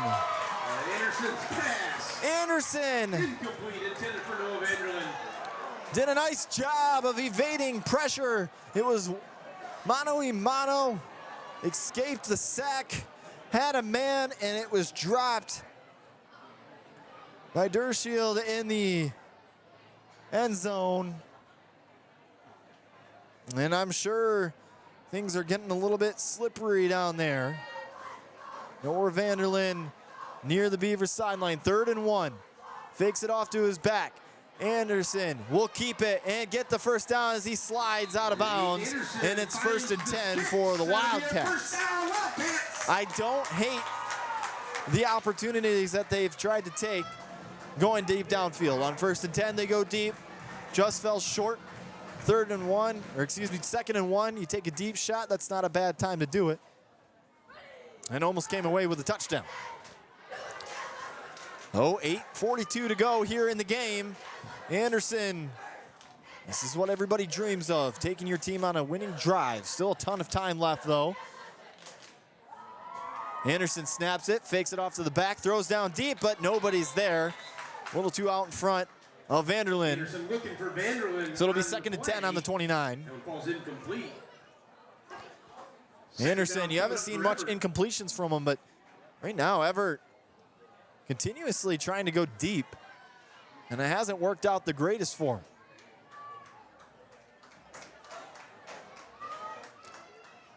Anderson's pass. Anderson Incomplete, intended for Noah Vanderlyn. did a nice job of evading pressure. It was mano-a-mano, escaped the sack, had a man, and it was dropped by Dershield in the end zone. And I'm sure things are getting a little bit slippery down there. Noah Vanderlyn near the Beavers sideline, 3rd and 1. Fakes it off to his back. Anderson will keep it and get the first down as he slides out of bounds. And it's 1st and 10 for the Wildcats. I don't hate the opportunities that they've tried to take going deep downfield. On 1st and 10, they go deep. Just fell short. 2nd and 1. You take a deep shot. That's not a bad time to do it. And almost came away with a touchdown. 8:42 to go here in the game. Anderson, this is what everybody dreams of, taking your team on a winning drive. Still a ton of time left, though. Anderson snaps it, fakes it off to the back, throws down deep, but nobody's there. A little too out in front of Vanderlyn. Anderson looking for Vanderlyn. So it'll be 2nd and 10 on the 29. And falls incomplete. Anderson, you haven't seen much incompletions from him, but right now, Evart continuously trying to go deep, and it hasn't worked out the greatest for him.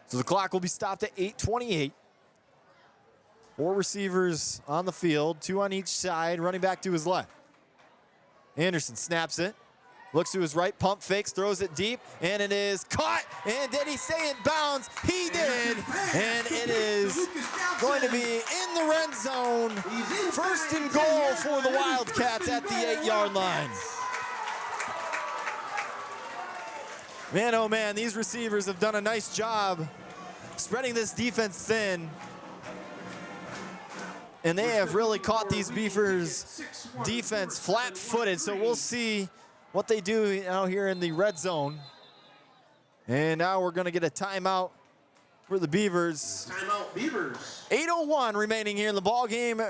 So the clock will be stopped at 8:28. 4 receivers on the field, 2 on each side, running back to his left. Anderson snaps it, looks to his right, pump fakes, throws it deep, and it is caught. And did he stay in bounds? He did, and it is going to be in the red zone. 1st and goal for the Wildcats at the 8-yard line. Man, oh man, these receivers have done a nice job spreading this defense thin. And they have really caught these Beavers defense flat-footed. So we'll see what they do out here in the red zone. And now we're going to get a timeout for the Beavers. Timeout, Beavers. 8:01 remaining here in the ball game.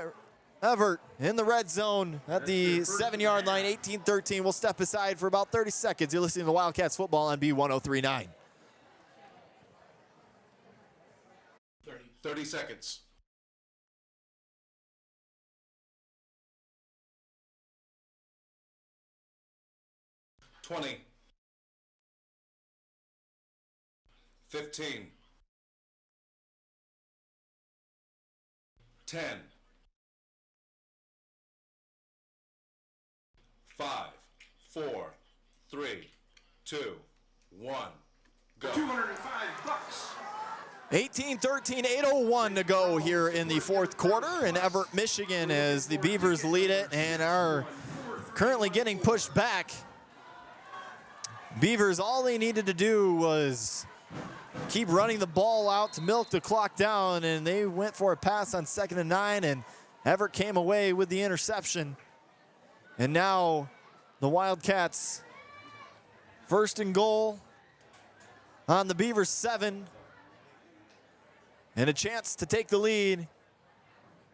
Evart in the red zone at the 7-yard line, 18-13. We'll step aside for about 30 seconds. You're listening to Wildcats football on B1039. 30 seconds. 20, 15, 10, 5, 4, 3, 2, 1, go. $205. 18-13, 8:01 to go here in the 4th quarter in Evart, Michigan, as the Beavers lead it and are currently getting pushed back. Beavers, all they needed to do was keep running the ball out to milk the clock down, and they went for a pass on 2nd and 9, and Evart came away with the interception. And now the Wildcats, 1st and goal on the Beavers 7, and a chance to take the lead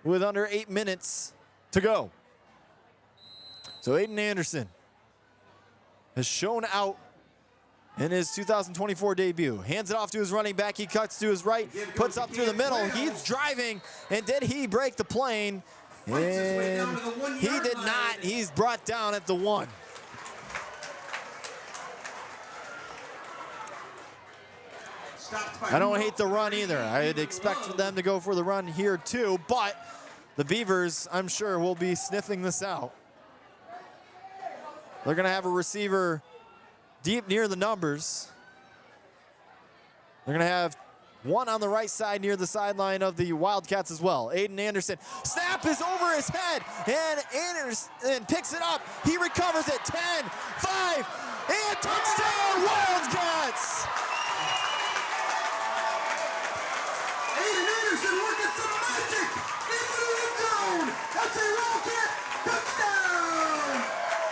with under 8 minutes to go. So Aiden Anderson has shown out in his 2024 debut. Hands it off to his running back. He cuts to his right, puts up through the middle. He's driving, and did he break the plane? And he did not. He's brought down at the 1. I don't hate the run either. I'd expect for them to go for the run here too, but the Beavers, I'm sure, will be sniffing this out. They're going to have a receiver deep near the numbers. They're going to have one on the right side near the sideline of the Wildcats as well. Aiden Anderson, snap is over his head, and Anderson picks it up. He recovers it, 10, 5, and touchdown Wildcats! Aiden Anderson working some magic into the end zone. That's a Wildcat touchdown!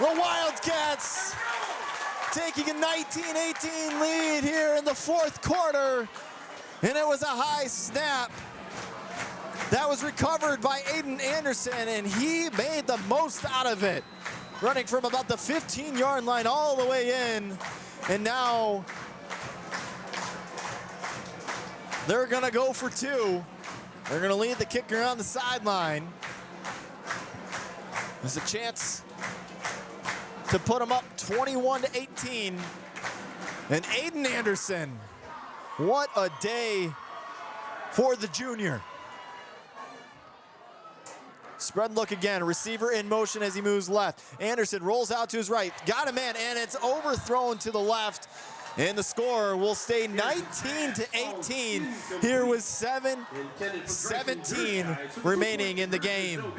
The Wildcats taking a 19-18 lead here in the fourth quarter. And it was a high snap that was recovered by Aiden Anderson, and he made the most out of it, running from about the 15-yard line all the way in. And now they're gonna go for two. They're gonna lead the kicker on the sideline. There's a chance to put them up 21-18. And Aiden Anderson, what a day for the junior. Spread look again, receiver in motion as he moves left. Anderson rolls out to his right, got a man, and it's overthrown to the left. And the score will stay 19-18 here with 7:17 remaining in the game.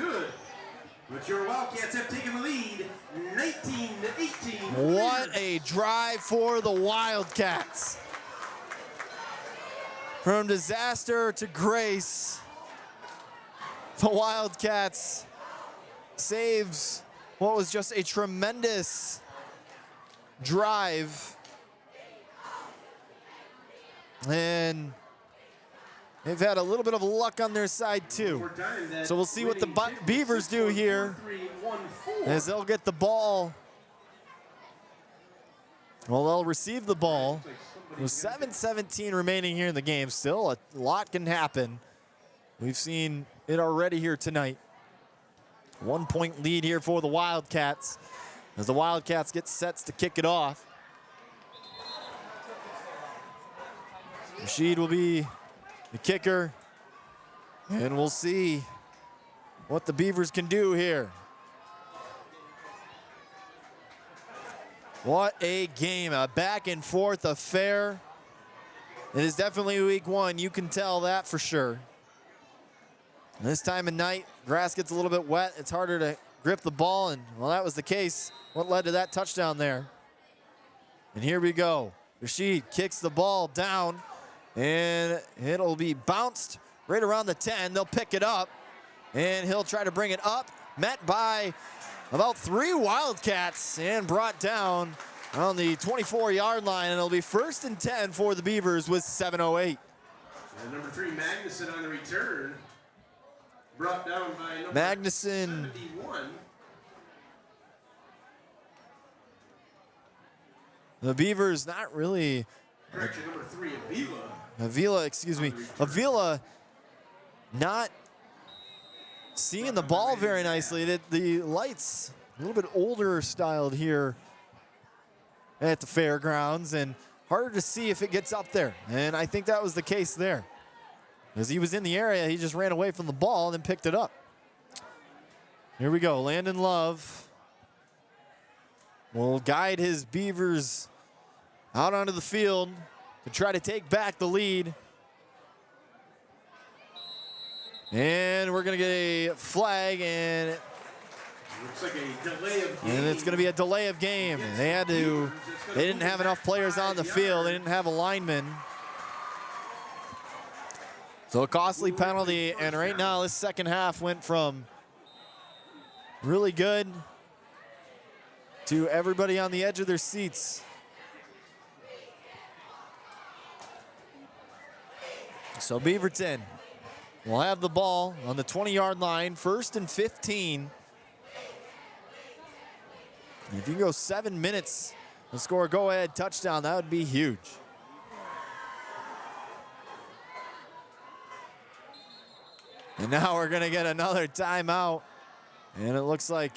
But your Wildcats have taken the lead, 19-18. What a drive for the Wildcats. From disaster to grace, the Wildcats saves what was just a tremendous drive. And they've had a little bit of luck on their side too. So we'll see what the Beavers do here as they'll get the ball. Well, they'll receive the ball. With 7:17 remaining here in the game, still a lot can happen. We've seen it already here tonight. 1 point lead here for the Wildcats as the Wildcats get sets to kick it off. Rashid will be the kicker, and we'll see what the Beavers can do here. What a game, a back and forth affair. It is definitely week one, you can tell that for sure. This time of night, grass gets a little bit wet. It's harder to grip the ball, and well, that was the case. What led to that touchdown there? And here we go. Rashid kicks the ball down, and it'll be bounced right around the 10. They'll pick it up, and he'll try to bring it up, met by about 3 Wildcats, and brought down on the 24-yard line, and it'll be 1st and 10 for the Beavers with 7:08. And number 3, Magnuson on the return. Brought down by number Magnuson. 71. The Beavers not really. Correction, number 3, Avila not seeing the ball very nicely. The lights a little bit older styled here at the fairgrounds, and harder to see if it gets up there. And I think that was the case there. As he was in the area, he just ran away from the ball and then picked it up. Here we go, Landon Love will guide his Beavers out onto the field to try to take back the lead. And we're gonna get a flag, and looks like a delay of game. And it's going to be a delay of game. They didn't have enough players on the field. They didn't have a lineman. So a costly penalty, and right now this second half went from really good to everybody on the edge of their seats. So Beaverton will have the ball on the 20-yard line, 1st and 15. If you can go 7 minutes and score a go-ahead touchdown, that would be huge. And now we're going to get another timeout. And it looks like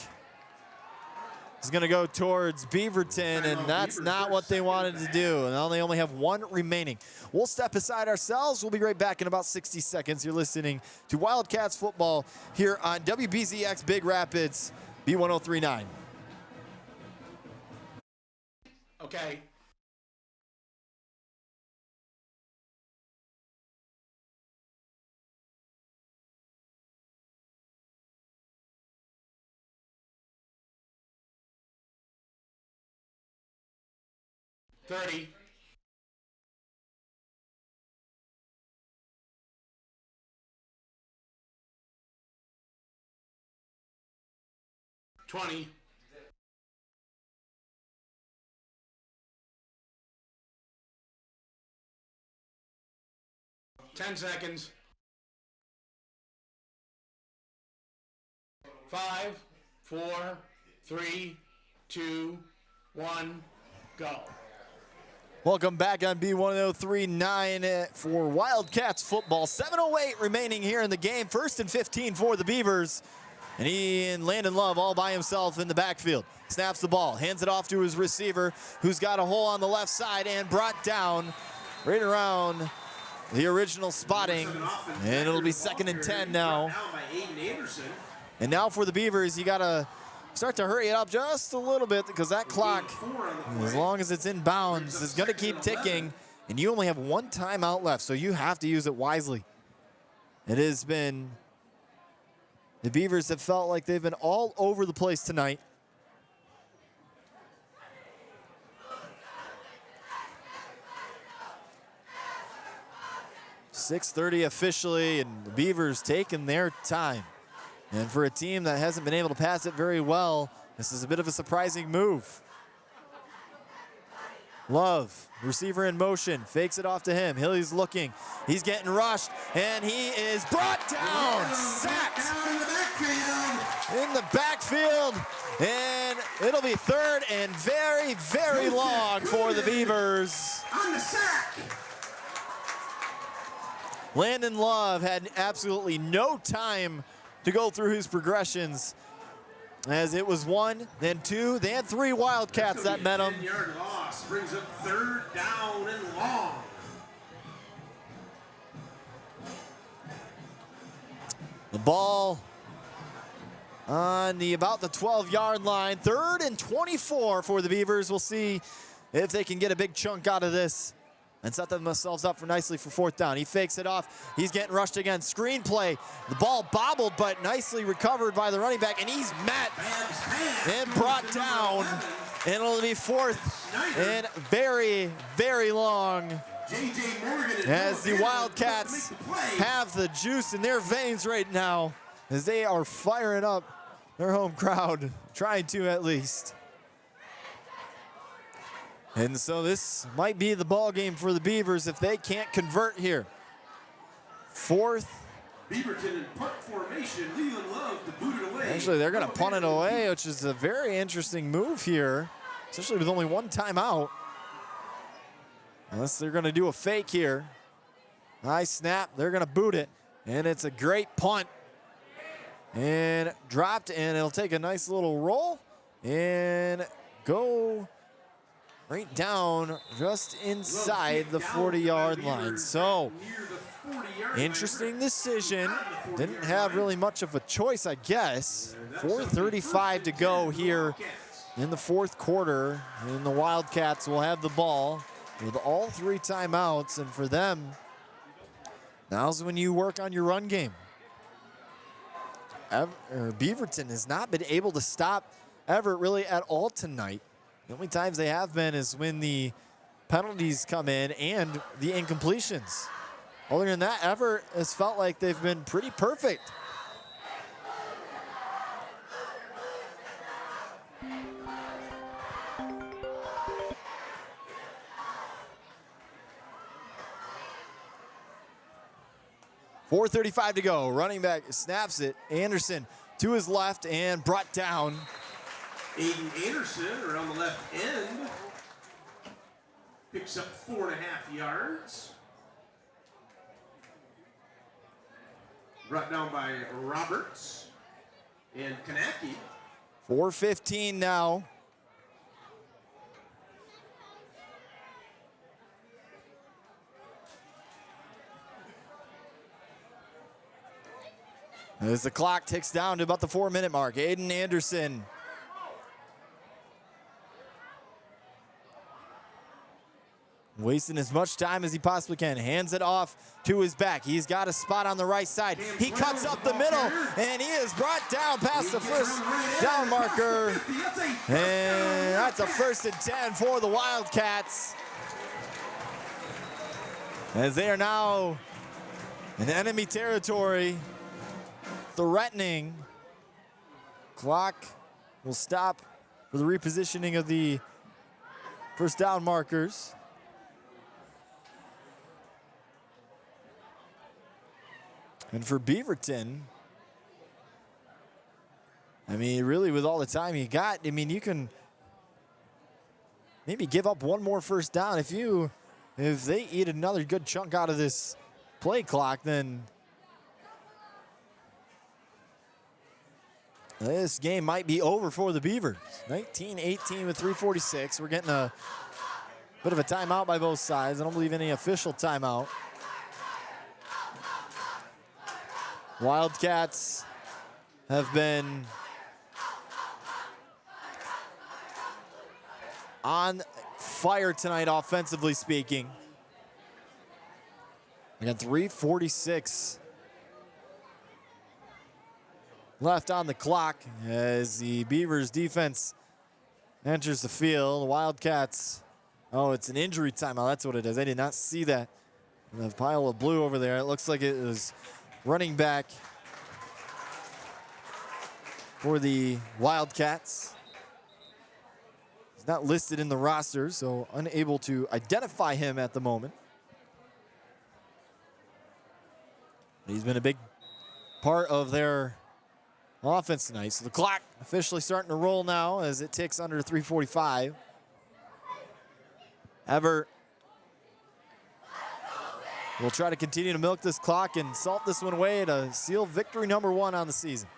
it's going to go towards Beaverton, and that's not what they wanted to do. And now they only have 1 remaining. We'll step aside ourselves. We'll be right back in about 60 seconds. You're listening to Wildcats football here on WBZX Big Rapids, B1039. Okay. $30. 20. 10 seconds. 5, 4, 3, 2, 1, go. Welcome back on B1039 for Wildcats football. 7:08 remaining here in the game. 1st and 15 for the Beavers. And Landon Love all by himself in the backfield. Snaps the ball, hands it off to his receiver, who's got a hole on the left side and brought down right around the original spotting. And it'll be 2nd and 10 now. And now for the Beavers, you got to start to hurry it up just a little bit because that clock, as long as it's in bounds, is going to keep ticking. And you only have 1 timeout left, so you have to use it wisely. It has been, the Beavers have felt like they've been all over the place tonight. .6:30 officially, and the Beavers taking their time. And for a team that hasn't been able to pass it very well, this is a bit of a surprising move. Love, receiver in motion, fakes it off to him. Hilly's looking, he's getting rushed, and he is brought down, sacked in the backfield, and it'll be 3rd and very, very long for the Beavers. On the sack. Landon Love had absolutely no time to go through his progressions, as it was 1, then 2, then 3 Wildcats that met him. 10-yard loss brings up 3rd down and long. The ball on about the 12-yard line. 3rd and 24 for the Beavers. We'll see if they can get a big chunk out of this and set themselves up nicely for 4th down. He fakes it off. He's getting rushed again. Screenplay. The ball bobbled, but nicely recovered by the running back, and he's met and brought down. And it'll be 4th and very, very long, as the Wildcats have the juice in their veins right now, as they are firing up their home crowd, trying to at least. And so this might be the ball game for the Beavers if they can't convert here. 4th. Beaverton in punt formation. Leland Love to boot it away. Actually, they're going to punt it away, which is a very interesting move here, especially with only 1 timeout. Unless they're going to do a fake here. Nice snap. They're going to boot it, and it's a great punt. And dropped, and it'll take a nice little roll and go right down just inside the 40-yard line. So, interesting decision. Didn't have really much of a choice, I guess. 4:35 to go here in the 4th quarter. And the Wildcats will have the ball with all 3 timeouts. And for them, now's when you work on your run game. Beaverton has not been able to stop Evart really at all tonight. The only times they have been is when the penalties come in and the incompletions. Other than that, Evart has felt like they've been pretty perfect. .435 to go. Running back snaps it. Anderson to his left and brought down. Aiden Anderson around the left end picks up 4.5 yards. Brought down by Roberts and Kanaki. 4:15 now. As the clock ticks down to about the 4-minute mark, Aiden Anderson wasting as much time as he possibly can. Hands it off to his back. He's got a spot on the right side. He cuts up the middle, and he is brought down past the 1st down marker. And that's a 1st and 10 for the Wildcats, as they are now in enemy territory, threatening. Clock will stop for the repositioning of the 1st down markers. And for Beaverton, I mean, really with all the time you got, I mean, you can maybe give up one more first down. If they eat another good chunk out of this play clock, then this game might be over for the Beavers. 19-18 with 3:46. We're getting a bit of a timeout by both sides. I don't believe any official timeout. Wildcats have been on fire tonight, offensively speaking. We got 3:46 left on the clock as the Beavers defense enters the field. Wildcats, oh, it's an injury timeout. That's what it is. I did not see that. The pile of blue over there. It looks like it was running back for the Wildcats. He's not listed in the roster, so unable to identify him at the moment. He's been a big part of their offense tonight. So the clock officially starting to roll now as it ticks under 3:45. Evart will try to continue to milk this clock and salt this one away to seal victory number 1 on the season.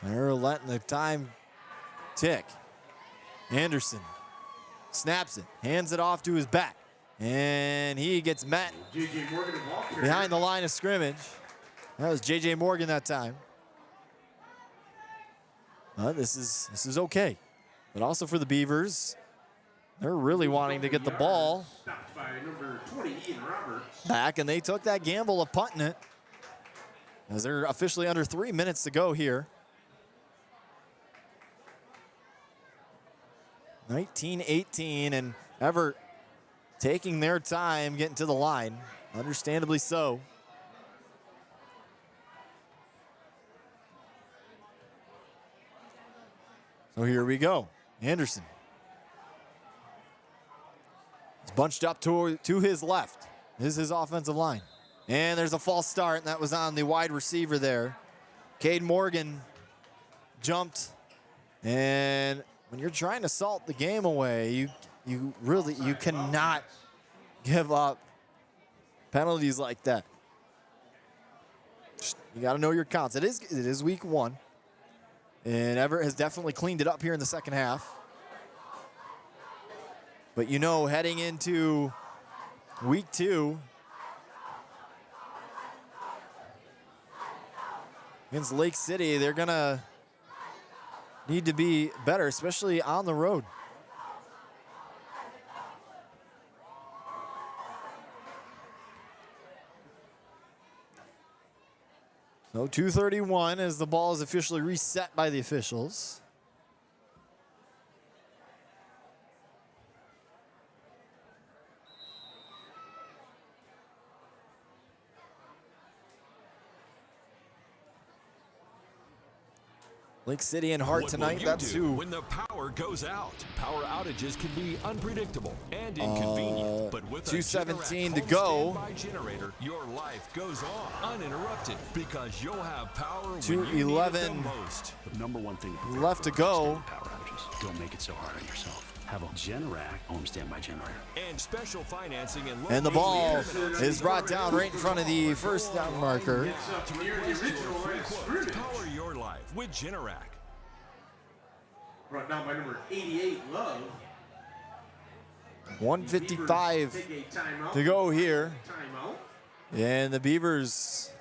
They're letting the time tick. Anderson snaps it, hands it off to his back, and he gets met behind the line of scrimmage. That was J.J. Morgan that time. This is okay. But also for the Beavers, they're really wanting to get the ball back, and they took that gamble of punting it as they're officially under 3 minutes to go here. 19-18, and Evart taking their time getting to the line, understandably so. So here we go. Anderson. It's bunched up to his left. This is his offensive line. And there's a false start, and that was on the wide receiver there. Cade Morgan jumped, and when you're trying to salt the game away, you cannot give up penalties like that. You got to know your counts. It is week 1. And Evart has definitely cleaned it up here in the second half. But you know, heading into week 2 against Lake City, they're going to need to be better, especially on the road. So 2:31 as the ball is officially reset by the officials. Lake City and Hart tonight. That's who. When the power goes out, power outages can be unpredictable and inconvenient. But with 2:17 to go. Generator, your life goes on uninterrupted because you'll have power when 2:11 you need it the most. The number one thing left to go. Power outages. Don't make it so hard on yourself. Have a Generac home standby generator. And special financing and the ball is brought down right in front of the first down marker. Power your life with Generac. Brought down by number 88, Love. 1:55 to go here. Timeout. And the Beavers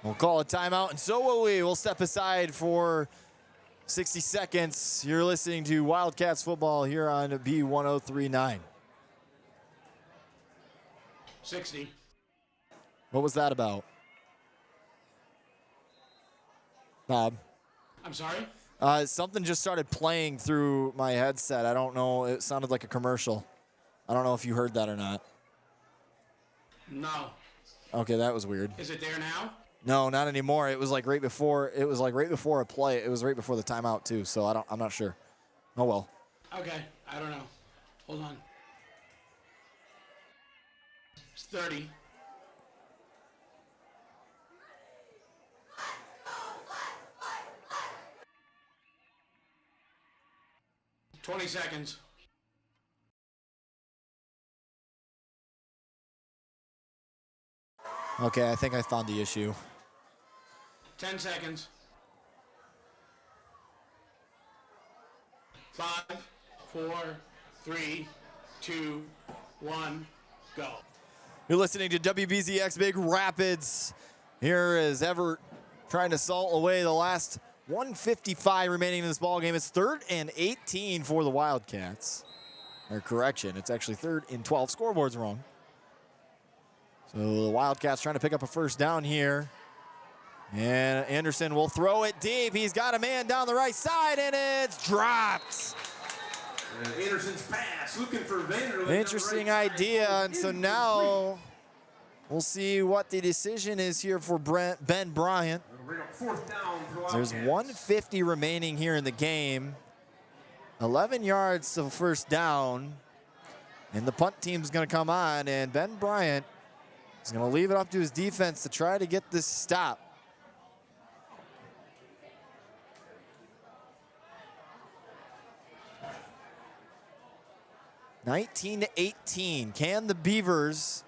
will call a timeout, and so will we. We'll step aside for 60 seconds. You're listening to Wildcats football here on B1039. 60. What was that about? Bob? I'm sorry? Something just started playing through my headset. I don't know. It sounded like a commercial. I don't know if you heard that or not. No. Okay, that was weird. Is it there now? No, not anymore. It was like right before. It was like right before a play. It was right before the timeout too. So I'm not sure. Oh well. Okay, I don't know. Hold on. It's 30. $20 seconds. Okay, I think I found the issue. 10 seconds. 5, 4, 3, 2, 1, go. You're listening to WBZX Big Rapids. Here is Evart trying to salt away the last 1:55 remaining in this ball game. It's 3rd and 18 for the Wildcats. Or correction, it's actually 3rd and 12. Scoreboard's wrong. So the Wildcats trying to pick up a first down here. And Anderson will throw it deep. He's got a man down the right side, and it's dropped. Anderson's pass, looking for Vanderlyn. Interesting idea, and so now we'll see what the decision is here for Ben Bryant. There's 1:50 remaining here in the game. 11 yards to first down, and the punt team's going to come on, and Ben Bryant is going to leave it up to his defense to try to get this stop. (19-18). Can the Beavers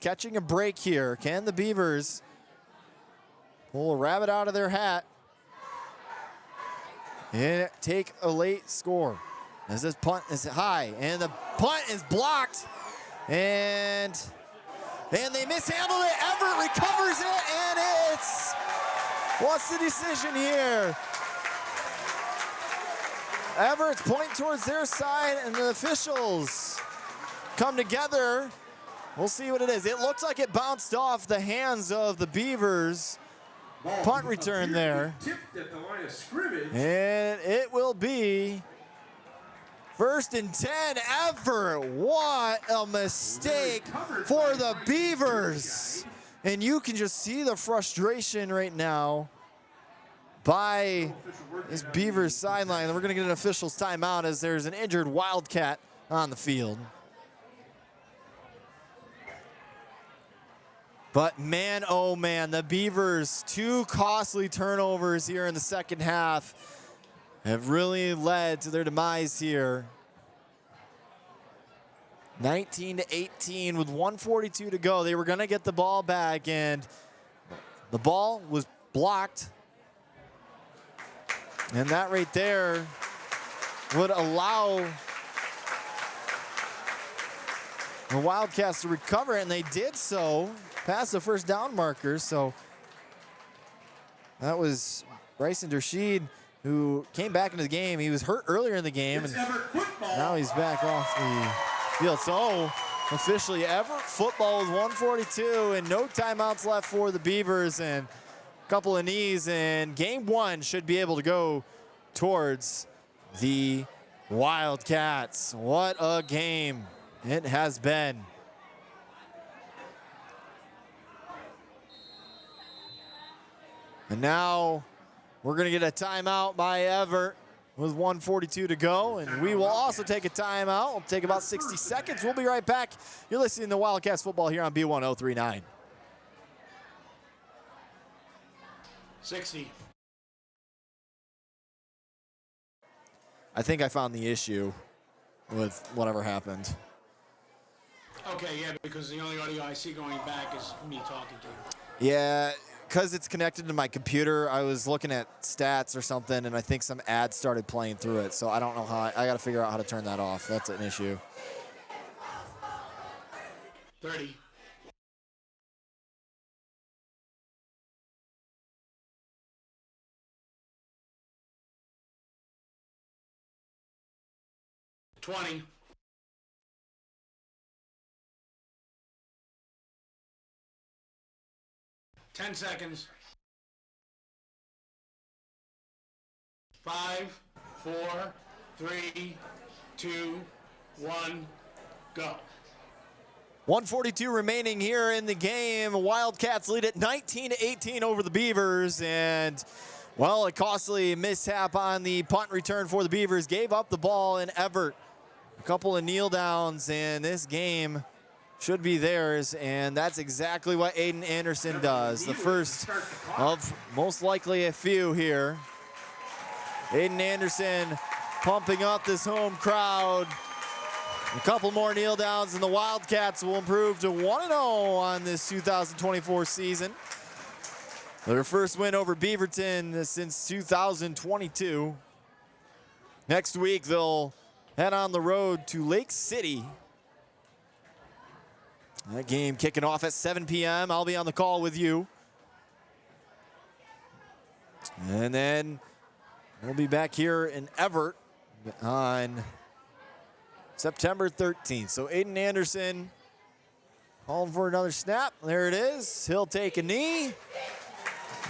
catching a break here? Can the Beavers pull a rabbit out of their hat and take a late score? As this punt is high, and the punt is blocked, and they mishandled it. Evart recovers it, and it's, what's the decision here? Everett's pointing towards their side, and the officials come together. We'll see what it is. It looks like it bounced off the hands of the Beavers. Punt return there. Tipped at the line of scrimmage. And it will be 1st and 10. Evart, what a mistake for the Beavers. And you can just see the frustration right now by this Beavers sideline. We're going to get an official's timeout as there's an injured Wildcat on the field. But man, oh man, the Beavers, 2 costly turnovers here in the second half have really led to their demise here. 19-18 with 1:42 to go. They were going to get the ball back, and the ball was blocked. And that right there would allow the Wildcats to recover, and they did so past the first down marker. So that was Bryson Dershid, who came back into the game. He was hurt earlier in the game, and now he's back off the field. So officially Evart football with 1:42 and no timeouts left for the Beavers, and couple of knees, and game 1 should be able to go towards the Wildcats. What a game it has been. And now we're going to get a timeout by Evart with 1:42 to go, and we will also take a timeout. We'll take about 60 seconds. We'll be right back. You're listening to Wildcats football here on B1039. 60. I think I found the issue with whatever happened. Okay, yeah, because the only audio I see going back is me talking to you. Yeah, because it's connected to my computer, I was looking at stats or something, and I think some ads started playing through it, so I don't know how. I got to figure out how to turn that off. That's an issue. 30. $20. $10 seconds. 5, 4, 3, 2, 1, go. 1:42 remaining here in the game. Wildcats lead at 19-18 over the Beavers, and Well, a costly mishap on the punt return for the Beavers. Gave up the ball in Evart. A couple of kneel downs, and this game should be theirs, and that's exactly what Aiden Anderson does. The first of most likely a few here. Aiden Anderson pumping up this home crowd. A couple more kneel downs, and the Wildcats will improve to 1-0 on this 2024 season. Their first win over Beaverton since 2022. Next week, they'll head on the road to Lake City. That game kicking off at 7 p.m. I'll be on the call with you. And then we'll be back here in Evart on September 13th. So Aiden Anderson calling for another snap. There it is. He'll take a knee.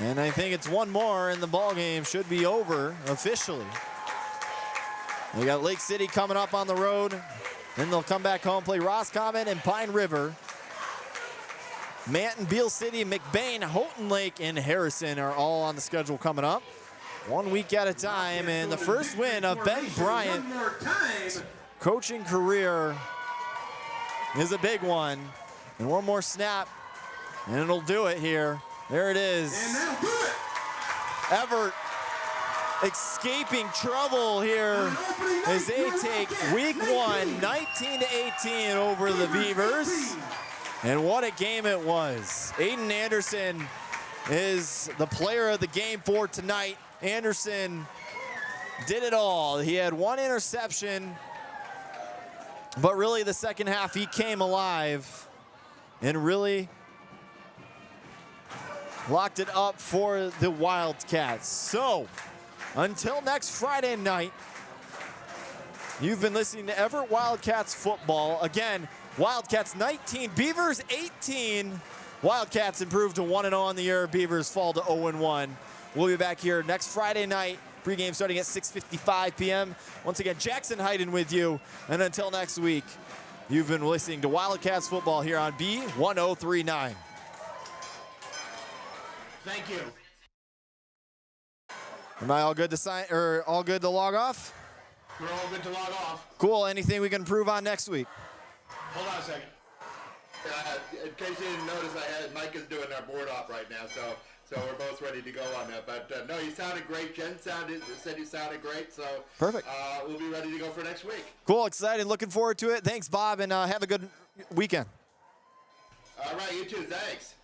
And I think it's one more, and the ball game should be over officially. We got Lake City coming up on the road. Then they'll come back home, play Roscommon and Pine River. Manton, Beale City, McBain, Houghton Lake, and Harrison are all on the schedule coming up. 1 week at a time, and the first win of Ben Bryant's coaching career is a big one. And one more snap, and it'll do it here. There it is. And that'll do it. Evart escaping trouble here as they take week 1, 19-18 over the Beavers. And what a game it was. Aiden Anderson is the player of the game for tonight. Anderson did it all. He had one interception, but really the second half he came alive and really locked it up for the Wildcats. So, until next Friday night, you've been listening to Evart Wildcats football. Again, Wildcats 19, Beavers 18. Wildcats improve to 1-0 on the year. Beavers fall to 0-1. We'll be back here next Friday night. Pregame starting at 6:55 p.m. Once again, Jackson Hayden with you. And until next week, you've been listening to Wildcats football here on B1039. Thank you. Am I all good to sign, or all good to log off? We're all good to log off. Cool. Anything we can improve on next week? Hold on a second. In case you didn't notice, Mike is doing our board op right now, so we're both ready to go on that. But no, you sounded great. Jen said you sounded great, so Perfect. We'll be ready to go for next week. Cool. Excited. Looking forward to it. Thanks, Bob, and have a good weekend. All right, you too. Thanks.